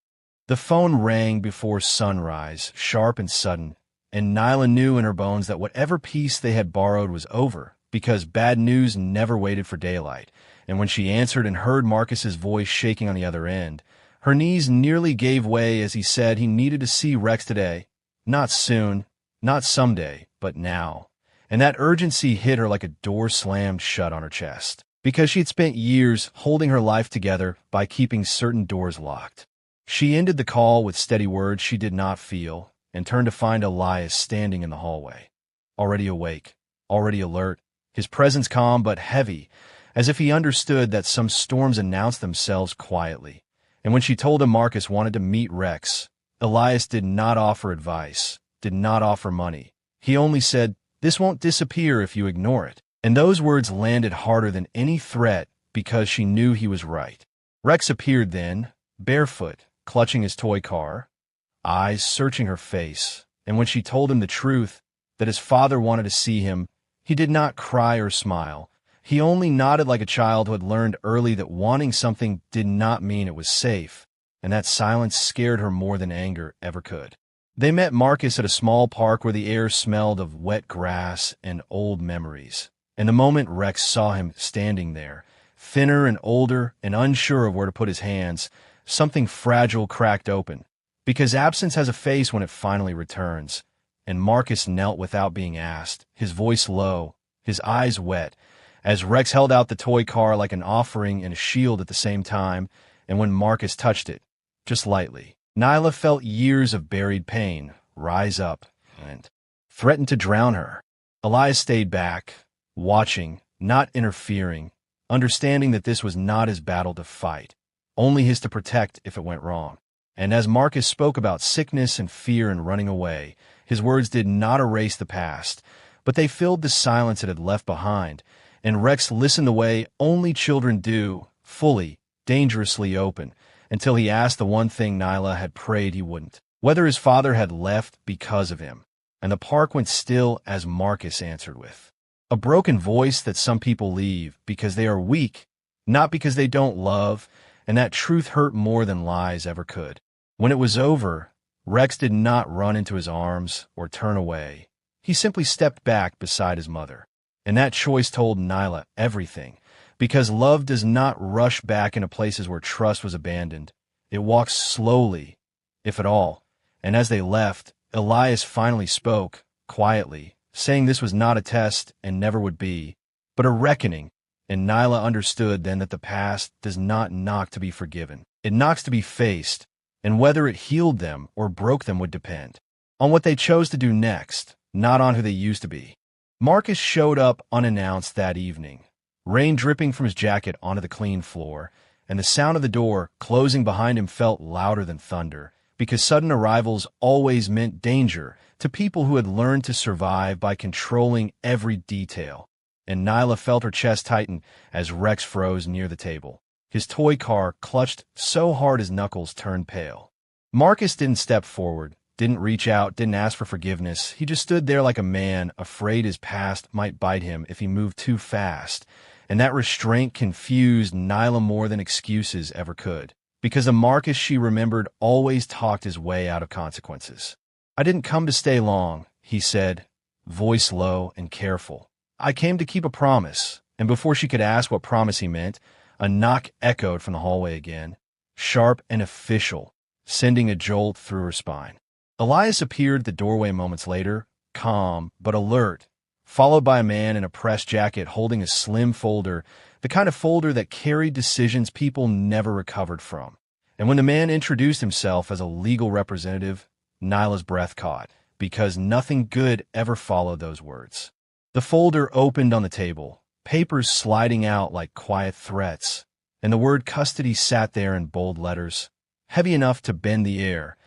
The phone rang before sunrise, sharp and sudden, and Nyla knew in her bones that whatever peace they had borrowed was over, because bad news never waited for daylight. And when she answered and heard Marcus's voice shaking on the other end, her knees nearly gave way as he said he needed to see Rex today. Not soon, not someday, but now. And that urgency hit her like a door slammed shut on her chest, because she had spent years holding her life together by keeping certain doors locked. She ended the call with steady words she did not feel and turned to find Elias standing in the hallway, already awake, already alert, his presence calm but heavy, as if he understood that some storms announced themselves quietly. And when she told him Marcus wanted to meet Rex, Elias did not offer advice, did not offer money. He only said, "This won't disappear if you ignore it." And those words landed harder than any threat because she knew he was right. Rex appeared then, barefoot, clutching his toy car, eyes searching her face, and when she told him the truth, that his father wanted to see him, He did not cry or smile. He only nodded like a child who had learned early that wanting something did not mean it was safe, and that silence scared her more than anger ever could. They met Marcus at a small park where the air smelled of wet grass and old memories. And the moment Rex saw him standing there, thinner and older and unsure of where to put his hands, something fragile cracked open. Because absence has a face when it finally returns. And Marcus knelt without being asked, his voice low, his eyes wet, as Rex held out the toy car like an offering and a shield at the same time, and when Marcus touched it, just lightly, Nyla felt years of buried pain rise up and threatened to drown her. Elias stayed back, watching, not interfering, understanding that this was not his battle to fight, only his to protect if it went wrong. And as Marcus spoke about sickness and fear and running away, his words did not erase the past, but they filled the silence it had left behind, and Rex listened the way only children do, fully, dangerously open, until he asked the one thing Nyla had prayed he wouldn't, whether his father had left because of him. And the park went still as Marcus answered with a broken voice that some people leave because they are weak, not because they don't love, and that truth hurt more than lies ever could. When it was over, Rex did not run into his arms or turn away. He simply stepped back beside his mother. And that choice told Nyla everything, because love does not rush back into places where trust was abandoned. It walks slowly, if at all. And as they left, Elias finally spoke, quietly, saying this was not a test and never would be, but a reckoning. And Nyla understood then that the past does not knock to be forgiven. It knocks to be faced, and whether it healed them or broke them would depend on what they chose to do next, not on who they used to be. Marcus showed up unannounced that evening, rain dripping from his jacket onto the clean floor, and the sound of the door closing behind him felt louder than thunder, because sudden arrivals always meant danger to people who had learned to survive by controlling every detail. And Nyla felt her chest tighten as Rex froze near the table, his toy car clutched so hard his knuckles turned pale. Marcus didn't step forward, didn't reach out, didn't ask for forgiveness. He just stood there like a man, afraid his past might bite him if he moved too fast. And that restraint confused Nyla more than excuses ever could, because the Marcus she remembered always talked his way out of consequences. "I didn't come to stay long," he said, voice low and careful. "I came to keep a promise." And before she could ask what promise he meant, a knock echoed from the hallway again, sharp and official, sending a jolt through her spine. Elias appeared at the doorway moments later, calm but alert, followed by a man in a pressed jacket holding a slim folder, the kind of folder that carried decisions people never recovered from. And when the man introduced himself as a legal representative, Nyla's breath caught, because nothing good ever followed those words. The folder opened on the table, papers sliding out like quiet threats, and the word custody sat there in bold letters, heavy enough to bend the air,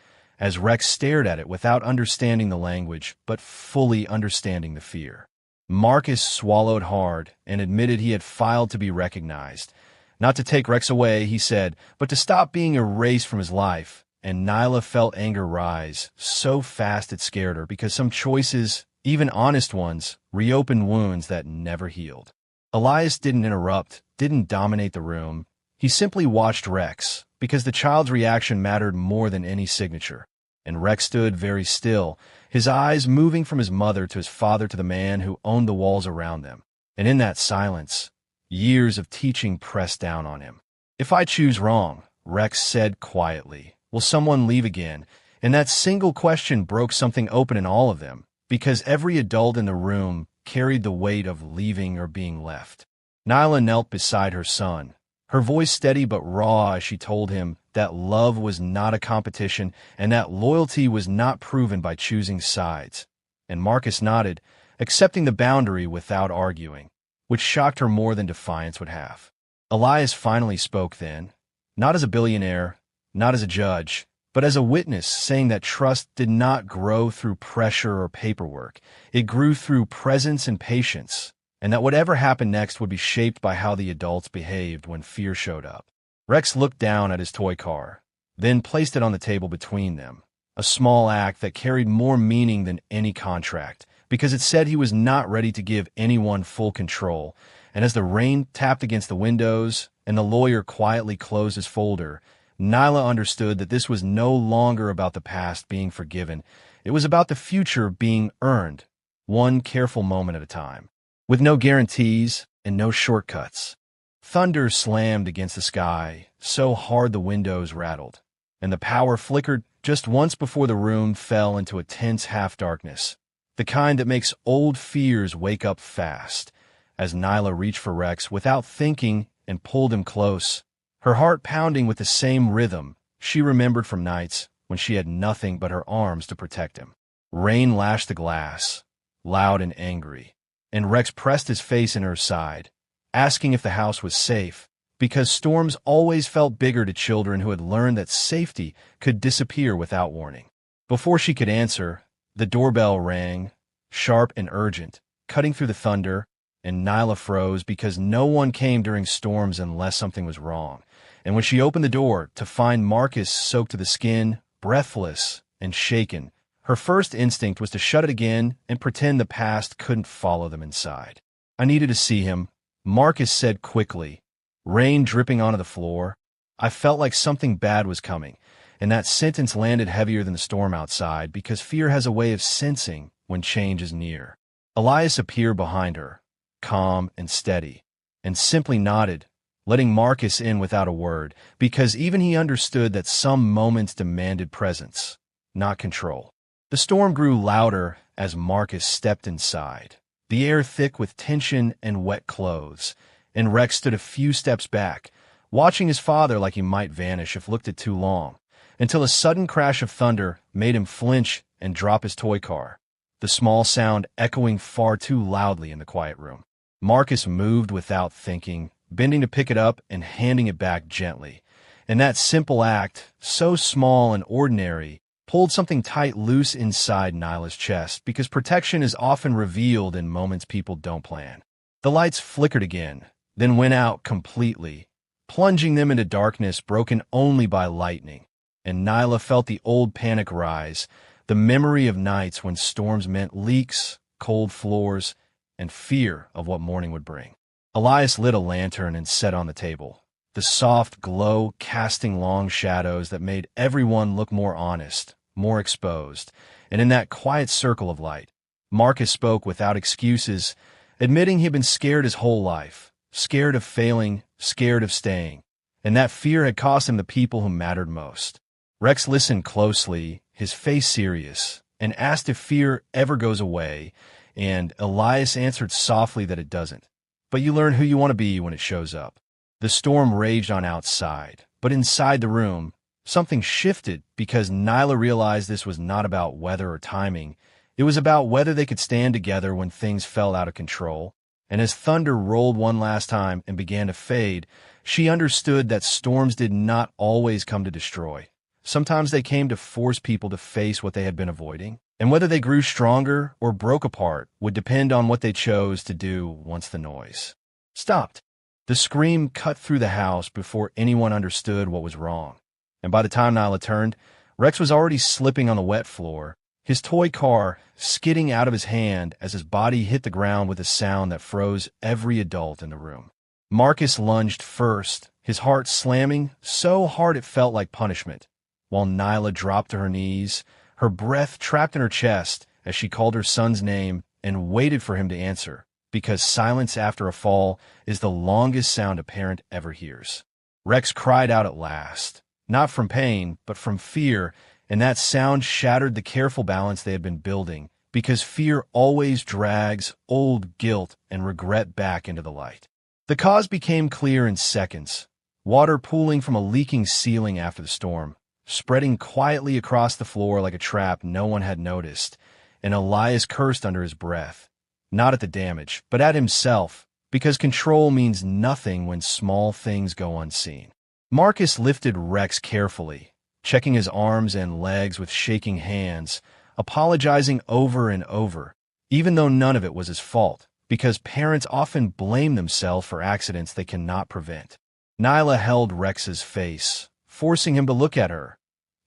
as Rex stared at it without understanding the language, but fully understanding the fear. Marcus swallowed hard and admitted he had filed to be recognized. Not to take Rex away, he said, but to stop being erased from his life. And Nyla felt anger rise, so fast it scared her, because some choices, even honest ones, reopened wounds that never healed. Elias didn't interrupt, didn't dominate the room. He simply watched Rex, because the child's reaction mattered more than any signature. And Rex stood very still, his eyes moving from his mother to his father to the man who owned the walls around them. And in that silence, years of teaching pressed down on him. "If I choose wrong," Rex said quietly, "will someone leave again?" And that single question broke something open in all of them, because every adult in the room carried the weight of leaving or being left. Nyla knelt beside her son, her voice steady but raw as she told him that love was not a competition and that loyalty was not proven by choosing sides. And Marcus nodded, accepting the boundary without arguing, which shocked her more than defiance would have. Elias finally spoke then, not as a billionaire, not as a judge, but as a witness, saying that trust did not grow through pressure or paperwork. It grew through presence and patience, and that whatever happened next would be shaped by how the adults behaved when fear showed up. Rex looked down at his toy car, then placed it on the table between them, a small act that carried more meaning than any contract, because it said he was not ready to give anyone full control. And as the rain tapped against the windows and the lawyer quietly closed his folder, Nyla understood that this was no longer about the past being forgiven. It was about the future being earned, one careful moment at a time, with no guarantees and no shortcuts. Thunder slammed against the sky so hard the windows rattled, and the power flickered just once before the room fell into a tense half-darkness, the kind that makes old fears wake up fast. As Nyla reached for Rex without thinking and pulled him close, her heart pounding with the same rhythm she remembered from nights when she had nothing but her arms to protect him. Rain lashed the glass, loud and angry, and Rex pressed his face in her side, asking if the house was safe, because storms always felt bigger to children who had learned that safety could disappear without warning. Before she could answer, the doorbell rang, sharp and urgent, cutting through the thunder, and Nyla froze because no one came during storms unless something was wrong. And when she opened the door to find Marcus soaked to the skin, breathless and shaken, her first instinct was to shut it again and pretend the past couldn't follow them inside. "I needed to see him," Marcus said quickly, rain dripping onto the floor. I felt like something bad was coming, and that sentence landed heavier than the storm outside because fear has a way of sensing when change is near. Elias appeared behind her, calm and steady, and simply nodded, letting Marcus in without a word, because even he understood that some moments demanded presence, not control. The storm grew louder as Marcus stepped inside, the air thick with tension and wet clothes, and Rex stood a few steps back, watching his father like he might vanish if looked at too long, until a sudden crash of thunder made him flinch and drop his toy car, the small sound echoing far too loudly in the quiet room. Marcus moved without thinking, bending to pick it up and handing it back gently. And that simple act, so small and ordinary, pulled something tight loose inside Nyla's chest, because protection is often revealed in moments people don't plan. The lights flickered again, then went out completely, plunging them into darkness broken only by lightning. And Nyla felt the old panic rise, the memory of nights when storms meant leaks, cold floors, and fear of what morning would bring. Elias lit a lantern and set on the table, the soft glow casting long shadows that made everyone look more honest, more exposed. And in that quiet circle of light, Marcus spoke without excuses, admitting he'd been scared his whole life, scared of failing, scared of staying, and that fear had cost him the people who mattered most. Rex listened closely, his face serious, and asked if fear ever goes away, and Elias answered softly that it doesn't. But you learn who you want to be when it shows up. The storm raged on outside, but inside the room, something shifted because Nyla realized this was not about weather or timing. It was about whether they could stand together when things fell out of control. And as thunder rolled one last time and began to fade, she understood that storms did not always come to destroy. Sometimes they came to force people to face what they had been avoiding. And whether they grew stronger or broke apart would depend on what they chose to do once the noise stopped. The scream cut through the house before anyone understood what was wrong. And by the time Nyla turned, Rex was already slipping on the wet floor, his toy car skidding out of his hand as his body hit the ground with a sound that froze every adult in the room. Marcus lunged first, his heart slamming so hard it felt like punishment, while Nyla dropped to her knees, her breath trapped in her chest as she called her son's name and waited for him to answer, because silence after a fall is the longest sound a parent ever hears. Rex cried out at last, not from pain, but from fear, and that sound shattered the careful balance they had been building, because fear always drags old guilt and regret back into the light. The cause became clear in seconds, water pooling from a leaking ceiling after the storm, spreading quietly across the floor like a trap no one had noticed, and Elias cursed under his breath, not at the damage, but at himself, because control means nothing when small things go unseen. Marcus lifted Rex carefully, checking his arms and legs with shaking hands, apologizing over and over, even though none of it was his fault, because parents often blame themselves for accidents they cannot prevent. Nyla held Rex's face, forcing him to look at her,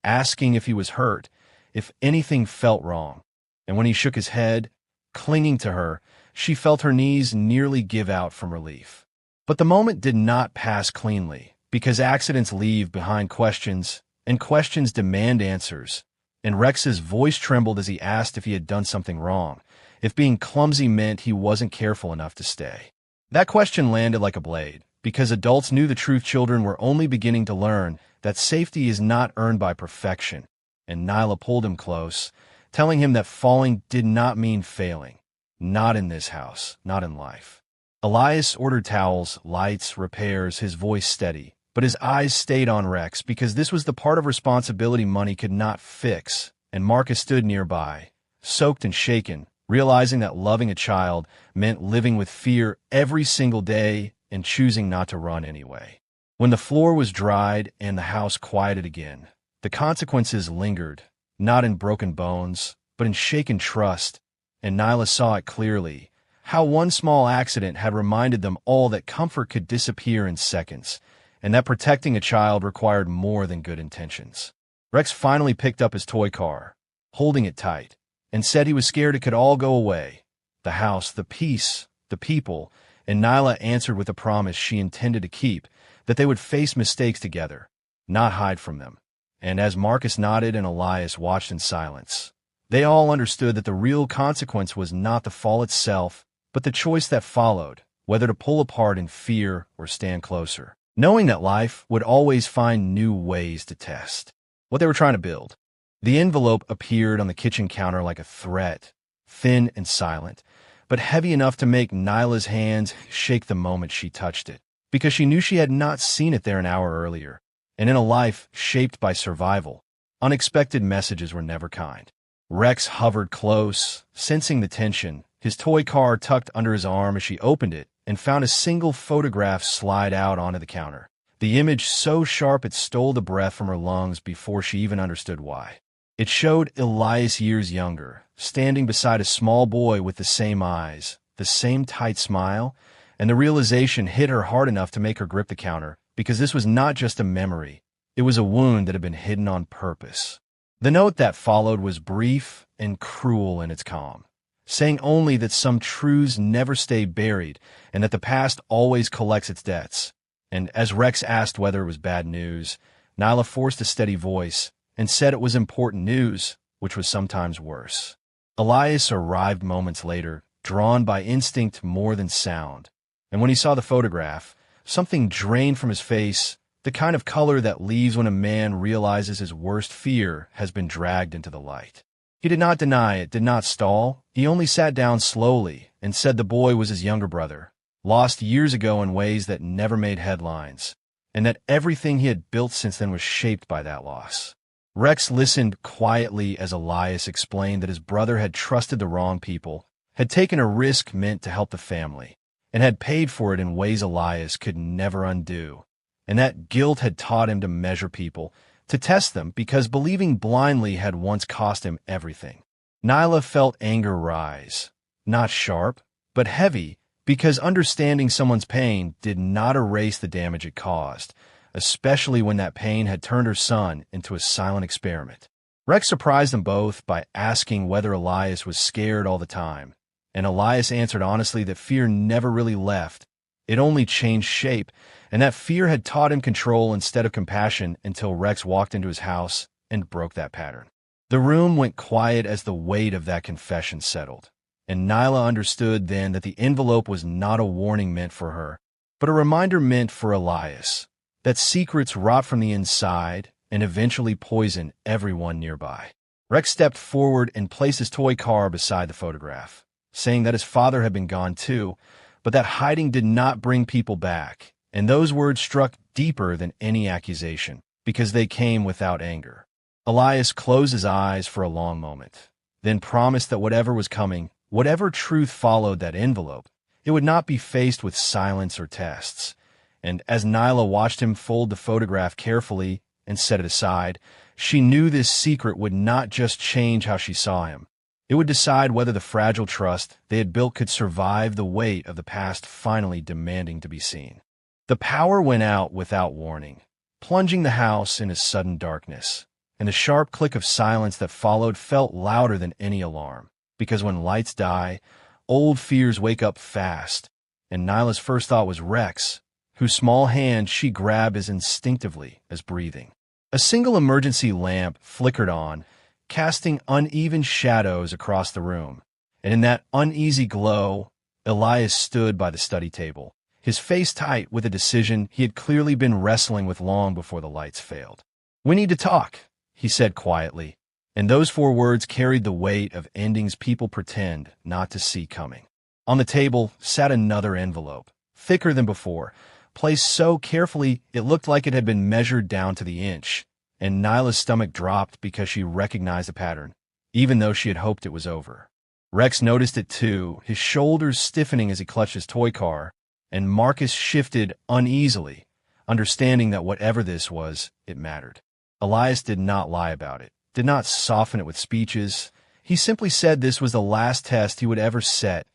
asking if he was hurt, if anything felt wrong. And when he shook his head, clinging to her, she felt her knees nearly give out from relief. But the moment did not pass cleanly, because accidents leave behind questions, and questions demand answers, and Rex's voice trembled as he asked if he had done something wrong, if being clumsy meant he wasn't careful enough to stay. That question landed like a blade, because adults knew the truth children were only beginning to learn, that safety is not earned by perfection, and Nyla pulled him close, telling him that falling did not mean failing. Not in this house, not in life. Elias ordered towels, lights, repairs, his voice steady, but his eyes stayed on Rex because this was the part of responsibility money could not fix, and Marcus stood nearby, soaked and shaken, realizing that loving a child meant living with fear every single day and choosing not to run anyway. When the floor was dried and the house quieted again, the consequences lingered, not in broken bones, but in shaken trust, and Nyla saw it clearly, how one small accident had reminded them all that comfort could disappear in seconds, and that protecting a child required more than good intentions. Rex finally picked up his toy car, holding it tight, and said he was scared it could all go away. The house, the peace, the people, and Nyla answered with a promise she intended to keep, that they would face mistakes together, not hide from them. And as Marcus nodded and Elias watched in silence, they all understood that the real consequence was not the fall itself, but the choice that followed, whether to pull apart in fear or stand closer, knowing that life would always find new ways to test what they were trying to build. The envelope appeared on the kitchen counter like a threat, thin and silent, but heavy enough to make Nyla's hands shake the moment she touched it, because she knew she had not seen it there an hour earlier, and in a life shaped by survival, unexpected messages were never kind. Rex hovered close, sensing the tension, his toy car tucked under his arm as she opened it and found a single photograph slide out onto the counter, the image so sharp it stole the breath from her lungs before she even understood why. It showed Elias years younger, standing beside a small boy with the same eyes, the same tight smile, and the realization hit her hard enough to make her grip the counter, because this was not just a memory, it was a wound that had been hidden on purpose. The note that followed was brief and cruel in its calm, saying only that some truths never stay buried and that the past always collects its debts. And as Rex asked whether it was bad news, Nyla forced a steady voice and said it was important news, which was sometimes worse. Elias arrived moments later, drawn by instinct more than sound, and when he saw the photograph, something drained from his face, the kind of color that leaves when a man realizes his worst fear has been dragged into the light. He did not deny it, did not stall. He only sat down slowly and said the boy was his younger brother, lost years ago in ways that never made headlines, and that everything he had built since then was shaped by that loss. Rex listened quietly as Elias explained that his brother had trusted the wrong people, had taken a risk meant to help the family, and had paid for it in ways Elias could never undo, and that guilt had taught him to measure people, to test them, because believing blindly had once cost him everything. Nyla felt anger rise, not sharp, but heavy, because understanding someone's pain did not erase the damage it caused, especially when that pain had turned her son into a silent experiment. Rex surprised them both by asking whether Elias was scared all the time, and Elias answered honestly that fear never really left. It only changed shape, and that fear had taught him control instead of compassion until Rex walked into his house and broke that pattern. The room went quiet as the weight of that confession settled, and Nyla understood then that the envelope was not a warning meant for her, but a reminder meant for Elias, that secrets rot from the inside and eventually poison everyone nearby. Rex stepped forward and placed his toy car beside the photograph, saying that his father had been gone too, but that hiding did not bring people back, and those words struck deeper than any accusation, because they came without anger. Elias closed his eyes for a long moment, then promised that whatever was coming, whatever truth followed that envelope, it would not be faced with silence or tests. And as Nyla watched him fold the photograph carefully and set it aside, she knew this secret would not just change how she saw him. It would decide whether the fragile trust they had built could survive the weight of the past finally demanding to be seen. The power went out without warning, plunging the house in a sudden darkness, and the sharp click of silence that followed felt louder than any alarm, because when lights die, old fears wake up fast, and Nyla's first thought was Rex, whose small hand she grabbed as instinctively as breathing. A single emergency lamp flickered on, casting uneven shadows across the room, and in that uneasy glow, Elias stood by the study table, his face tight with a decision he had clearly been wrestling with long before the lights failed. "We need to talk," he said quietly, and those 4 words carried the weight of endings people pretend not to see coming. On the table sat another envelope, thicker than before, placed so carefully it looked like it had been measured down to the inch, and Nyla's stomach dropped because she recognized the pattern, even though she had hoped it was over. Rex noticed it too, his shoulders stiffening as he clutched his toy car, and Marcus shifted uneasily, understanding that whatever this was, it mattered. Elias did not lie about it, did not soften it with speeches. He simply said this was the last test he would ever set,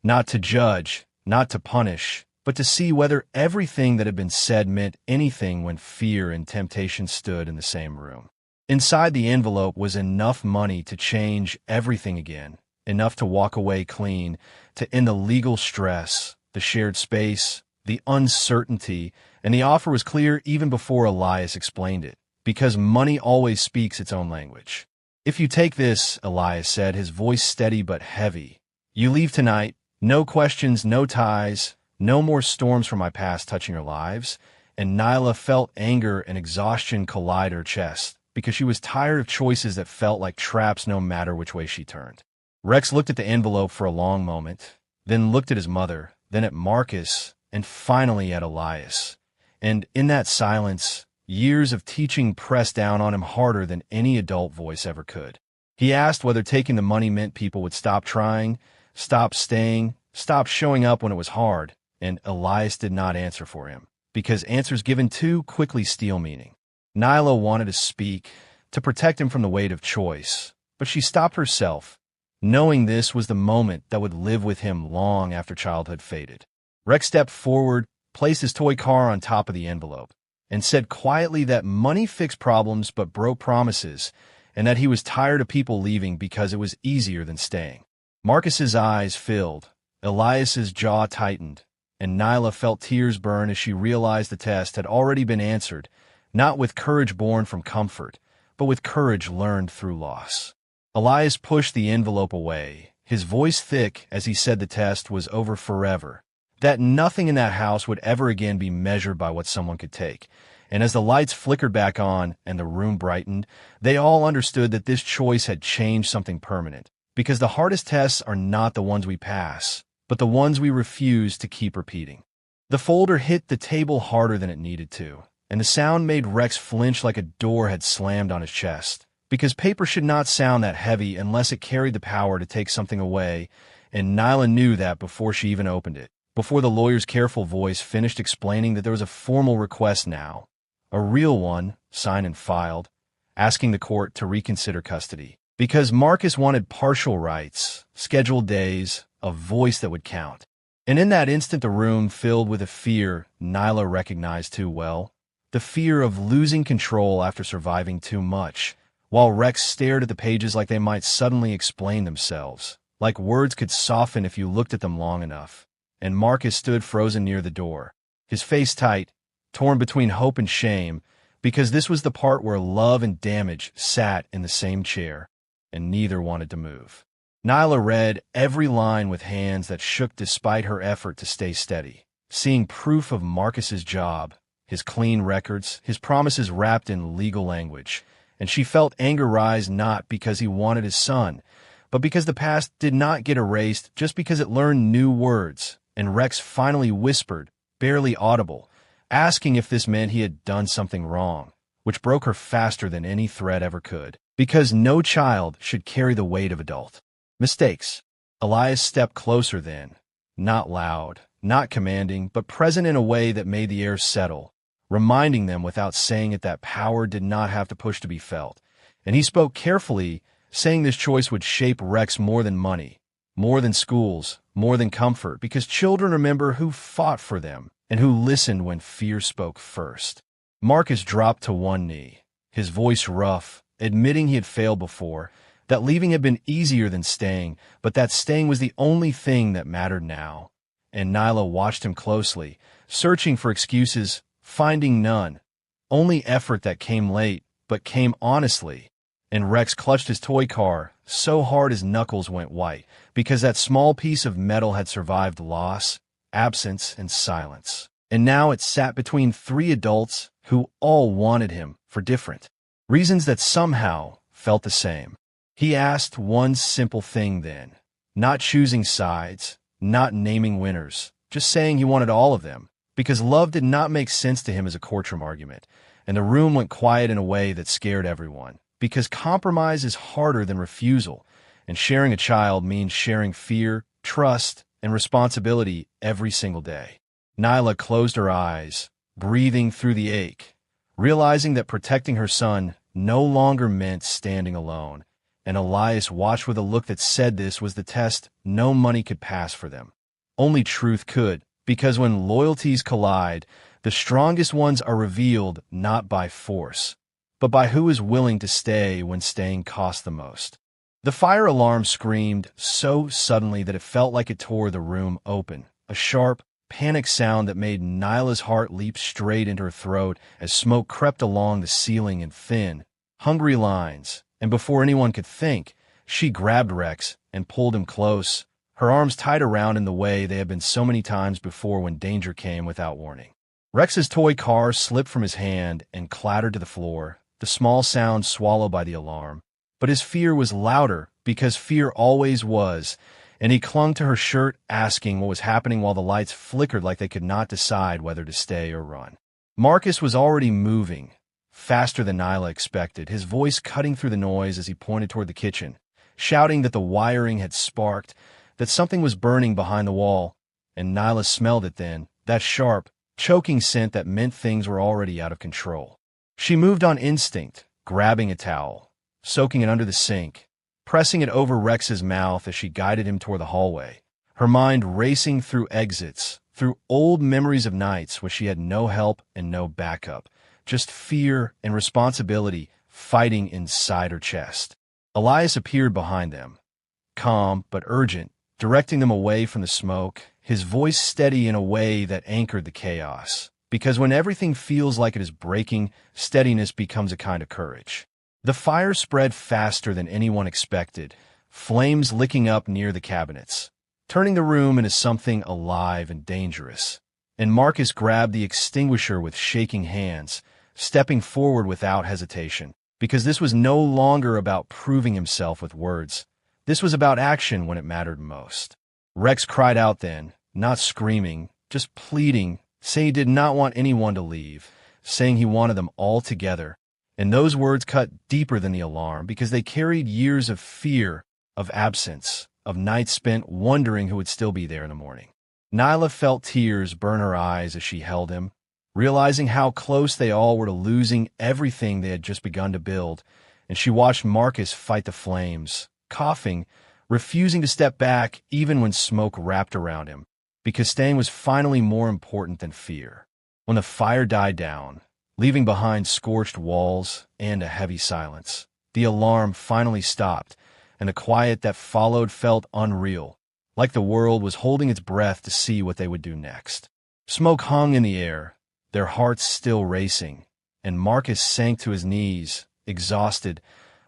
not to judge, not to punish, but to see whether everything that had been said meant anything when fear and temptation stood in the same room. Inside the envelope was enough money to change everything again, enough to walk away clean, to end the legal stress, the shared space, the uncertainty, and the offer was clear even before Elias explained it, because money always speaks its own language. "If you take this," Elias said, his voice steady but heavy, "you leave tonight, no questions, no ties, no more storms from my past touching our lives," and Nyla felt anger and exhaustion collide her chest, because she was tired of choices that felt like traps no matter which way she turned. Rex looked at the envelope for a long moment, then looked at his mother, then at Marcus, and finally at Elias. And in that silence, years of teaching pressed down on him harder than any adult voice ever could. He asked whether taking the money meant people would stop trying, stop staying, stop showing up when it was hard, and Elias did not answer for him, because answers given too quickly steal meaning. Nyla wanted to speak, to protect him from the weight of choice, but she stopped herself, knowing this was the moment that would live with him long after childhood faded. Rex stepped forward, placed his toy car on top of the envelope, and said quietly that money fixed problems but broke promises, and that he was tired of people leaving because it was easier than staying. Marcus's eyes filled, Elias's jaw tightened, and Nyla felt tears burn as she realized the test had already been answered, not with courage born from comfort, but with courage learned through loss. Elias pushed the envelope away, his voice thick as he said the test was over forever, that nothing in that house would ever again be measured by what someone could take. And as the lights flickered back on and the room brightened, they all understood that this choice had changed something permanent, because the hardest tests are not the ones we pass, but the ones we refuse to keep repeating. The folder hit the table harder than it needed to, and the sound made Rex flinch like a door had slammed on his chest, because paper should not sound that heavy unless it carried the power to take something away, and Nyla knew that before she even opened it, before the lawyer's careful voice finished explaining that there was a formal request now, a real one, signed and filed, asking the court to reconsider custody, because Marcus wanted partial rights, scheduled days, a voice that would count. And in that instant the room filled with a fear Nyla recognized too well, the fear of losing control after surviving too much, while Rex stared at the pages like they might suddenly explain themselves, like words could soften if you looked at them long enough. And Marcus stood frozen near the door, his face tight, torn between hope and shame, because this was the part where love and damage sat in the same chair, and neither wanted to move. Nyla read every line with hands that shook despite her effort to stay steady, seeing proof of Marcus's job, his clean records, his promises wrapped in legal language, and she felt anger rise not because he wanted his son, but because the past did not get erased just because it learned new words, and Rex finally whispered, barely audible, asking if this meant he had done something wrong, which broke her faster than any threat ever could, because no child should carry the weight of adult mistakes. Elias stepped closer then, not loud, not commanding, but present in a way that made the air settle, reminding them without saying it that power did not have to push to be felt. And he spoke carefully, saying this choice would shape Rex more than money, more than schools, more than comfort, because children remember who fought for them and who listened when fear spoke first. Marcus dropped to one knee, his voice rough, admitting he had failed before, that leaving had been easier than staying, but that staying was the only thing that mattered now. And Nyla watched him closely, searching for excuses, finding none. Only effort that came late, but came honestly. And Rex clutched his toy car so hard his knuckles went white, because that small piece of metal had survived loss, absence, and silence. And now it sat between three adults who all wanted him for different reasons that somehow felt the same. He asked one simple thing then, not choosing sides, not naming winners, just saying he wanted all of them, because love did not make sense to him as a courtroom argument, and the room went quiet in a way that scared everyone, because compromise is harder than refusal, and sharing a child means sharing fear, trust, and responsibility every single day. Nyla closed her eyes, breathing through the ache, realizing that protecting her son no longer meant standing alone, and Elias watched with a look that said this was the test no money could pass for them. Only truth could, because when loyalties collide, the strongest ones are revealed not by force, but by who is willing to stay when staying costs the most. The fire alarm screamed so suddenly that it felt like it tore the room open, a sharp, panic sound that made Nyla's heart leap straight into her throat as smoke crept along the ceiling in thin, hungry lines, and before anyone could think, she grabbed Rex and pulled him close, her arms tied around in the way they had been so many times before when danger came without warning. Rex's toy car slipped from his hand and clattered to the floor, the small sound swallowed by the alarm. But his fear was louder, because fear always was, and he clung to her shirt, asking what was happening while the lights flickered like they could not decide whether to stay or run. Marcus was already moving, faster than Nyla expected, his voice cutting through the noise as he pointed toward the kitchen, shouting that the wiring had sparked, that something was burning behind the wall, and Nyla smelled it then, that sharp, choking scent that meant things were already out of control. She moved on instinct, grabbing a towel, soaking it under the sink, pressing it over Rex's mouth as she guided him toward the hallway, her mind racing through exits, through old memories of nights when she had no help and no backup, just fear and responsibility fighting inside her chest. Elias appeared behind them, calm but urgent, directing them away from the smoke, his voice steady in a way that anchored the chaos. Because when everything feels like it is breaking, steadiness becomes a kind of courage. The fire spread faster than anyone expected, flames licking up near the cabinets, turning the room into something alive and dangerous. And Marcus grabbed the extinguisher with shaking hands, stepping forward without hesitation, because this was no longer about proving himself with words. This was about action when it mattered most. Rex cried out then, not screaming, just pleading, saying he did not want anyone to leave, saying he wanted them all together. And those words cut deeper than the alarm because they carried years of fear, of absence, of nights spent wondering who would still be there in the morning. Nyla felt tears burn her eyes as she held him, realizing how close they all were to losing everything they had just begun to build, and she watched Marcus fight the flames, coughing, refusing to step back even when smoke wrapped around him, because staying was finally more important than fear. When the fire died down, leaving behind scorched walls and a heavy silence, the alarm finally stopped, and the quiet that followed felt unreal, like the world was holding its breath to see what they would do next. Smoke hung in the air, their hearts still racing, and Marcus sank to his knees, exhausted,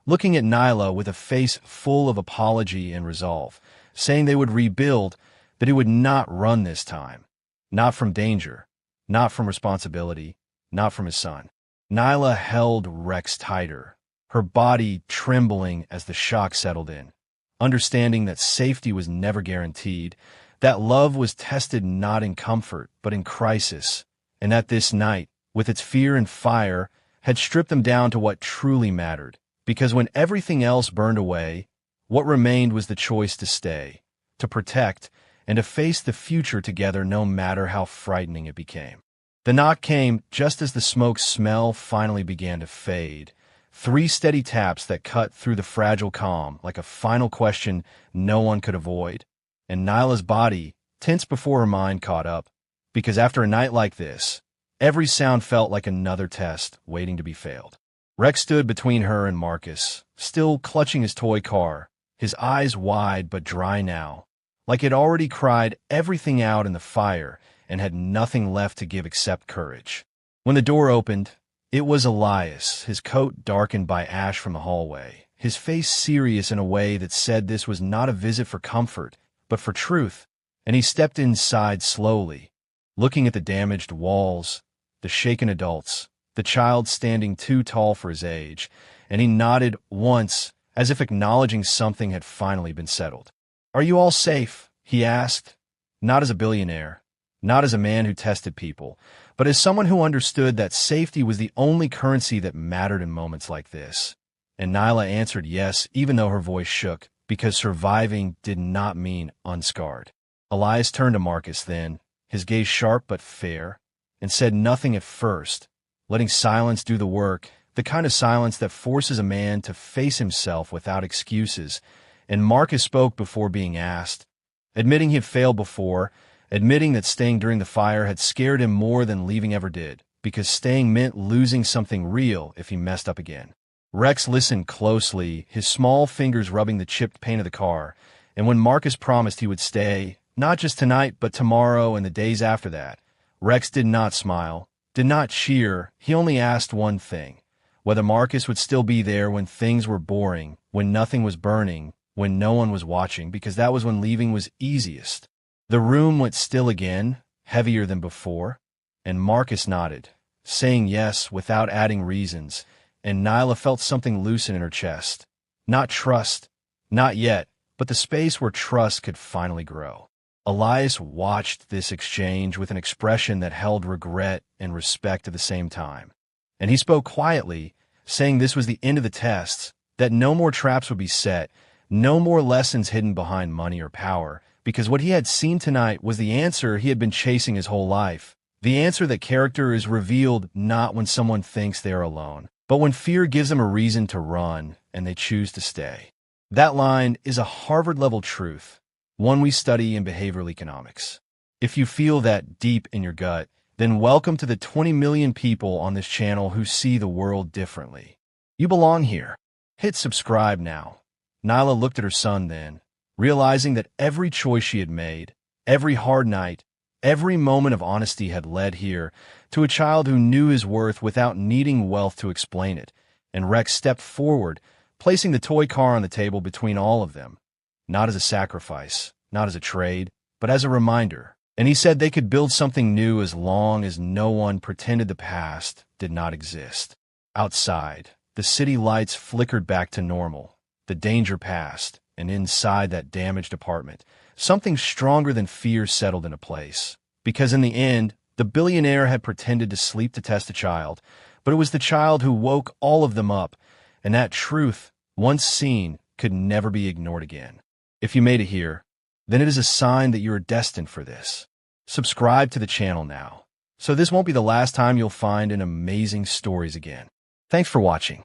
looking at Nyla with a face full of apology and resolve, saying they would rebuild, but he would not run this time. Not from danger, not from responsibility, not from his son. Nyla held Rex tighter, her body trembling as the shock settled in, understanding that safety was never guaranteed, that love was tested not in comfort but in crisis, and that this night, with its fear and fire, had stripped them down to what truly mattered, because when everything else burned away, what remained was the choice to stay, to protect, and to face the future together no matter how frightening it became. The knock came just as the smoke smell finally began to fade. 3 steady taps that cut through the fragile calm like a final question no one could avoid. And Nyla's body, tense before her mind caught up, because after a night like this, every sound felt like another test waiting to be failed. Rex stood between her and Marcus, still clutching his toy car, his eyes wide but dry now, like he'd already cried everything out in the fire and had nothing left to give except courage. When the door opened, it was Elias, his coat darkened by ash from the hallway, his face serious in a way that said this was not a visit for comfort, but for truth, and he stepped inside slowly, looking at the damaged walls, the shaken adults, the child standing too tall for his age, and he nodded once, as if acknowledging something had finally been settled. "Are you all safe?" he asked, not as a billionaire, not as a man who tested people, but as someone who understood that safety was the only currency that mattered in moments like this. And Nyla answered yes, even though her voice shook, because surviving did not mean unscarred. Elias turned to Marcus then, his gaze sharp but fair, and said nothing at first, letting silence do the work, the kind of silence that forces a man to face himself without excuses. And Marcus spoke before being asked, admitting he had failed before, admitting that staying during the fire had scared him more than leaving ever did, because staying meant losing something real if he messed up again. Rex listened closely, his small fingers rubbing the chipped paint of the car, and when Marcus promised he would stay, not just tonight but tomorrow and the days after that, Rex did not smile, did not cheer. He only asked one thing: whether Marcus would still be there when things were boring, when nothing was burning, when no one was watching, because that was when leaving was easiest. The room went still again, heavier than before, and Marcus nodded, saying yes without adding reasons, and Nyla felt something loosen in her chest. Not trust, not yet, but the space where trust could finally grow. Elias watched this exchange with an expression that held regret and respect at the same time. And he spoke quietly, saying this was the end of the tests, that no more traps would be set, no more lessons hidden behind money or power, because what he had seen tonight was the answer he had been chasing his whole life. The answer that character is revealed not when someone thinks they are alone, but when fear gives them a reason to run and they choose to stay. That line is a Harvard-level truth, one we study in behavioral economics. If you feel that deep in your gut, then welcome to the 20 million people on this channel who see the world differently. You belong here. Hit subscribe now. Nyla looked at her son then, realizing that every choice she had made, every hard night, every moment of honesty had led here to a child who knew his worth without needing wealth to explain it. And Rex stepped forward, placing the toy car on the table between all of them. Not as a sacrifice, not as a trade, but as a reminder. And he said they could build something new as long as no one pretended the past did not exist. Outside, the city lights flickered back to normal. The danger passed, and inside that damaged apartment, something stronger than fear settled into place. Because in the end, the billionaire had pretended to sleep to test a child, but it was the child who woke all of them up, and that truth, once seen, could never be ignored again. If you made it here, then it is a sign that you are destined for this. Subscribe to the channel now, so this won't be the last time you'll find an amazing stories again. Thanks for watching.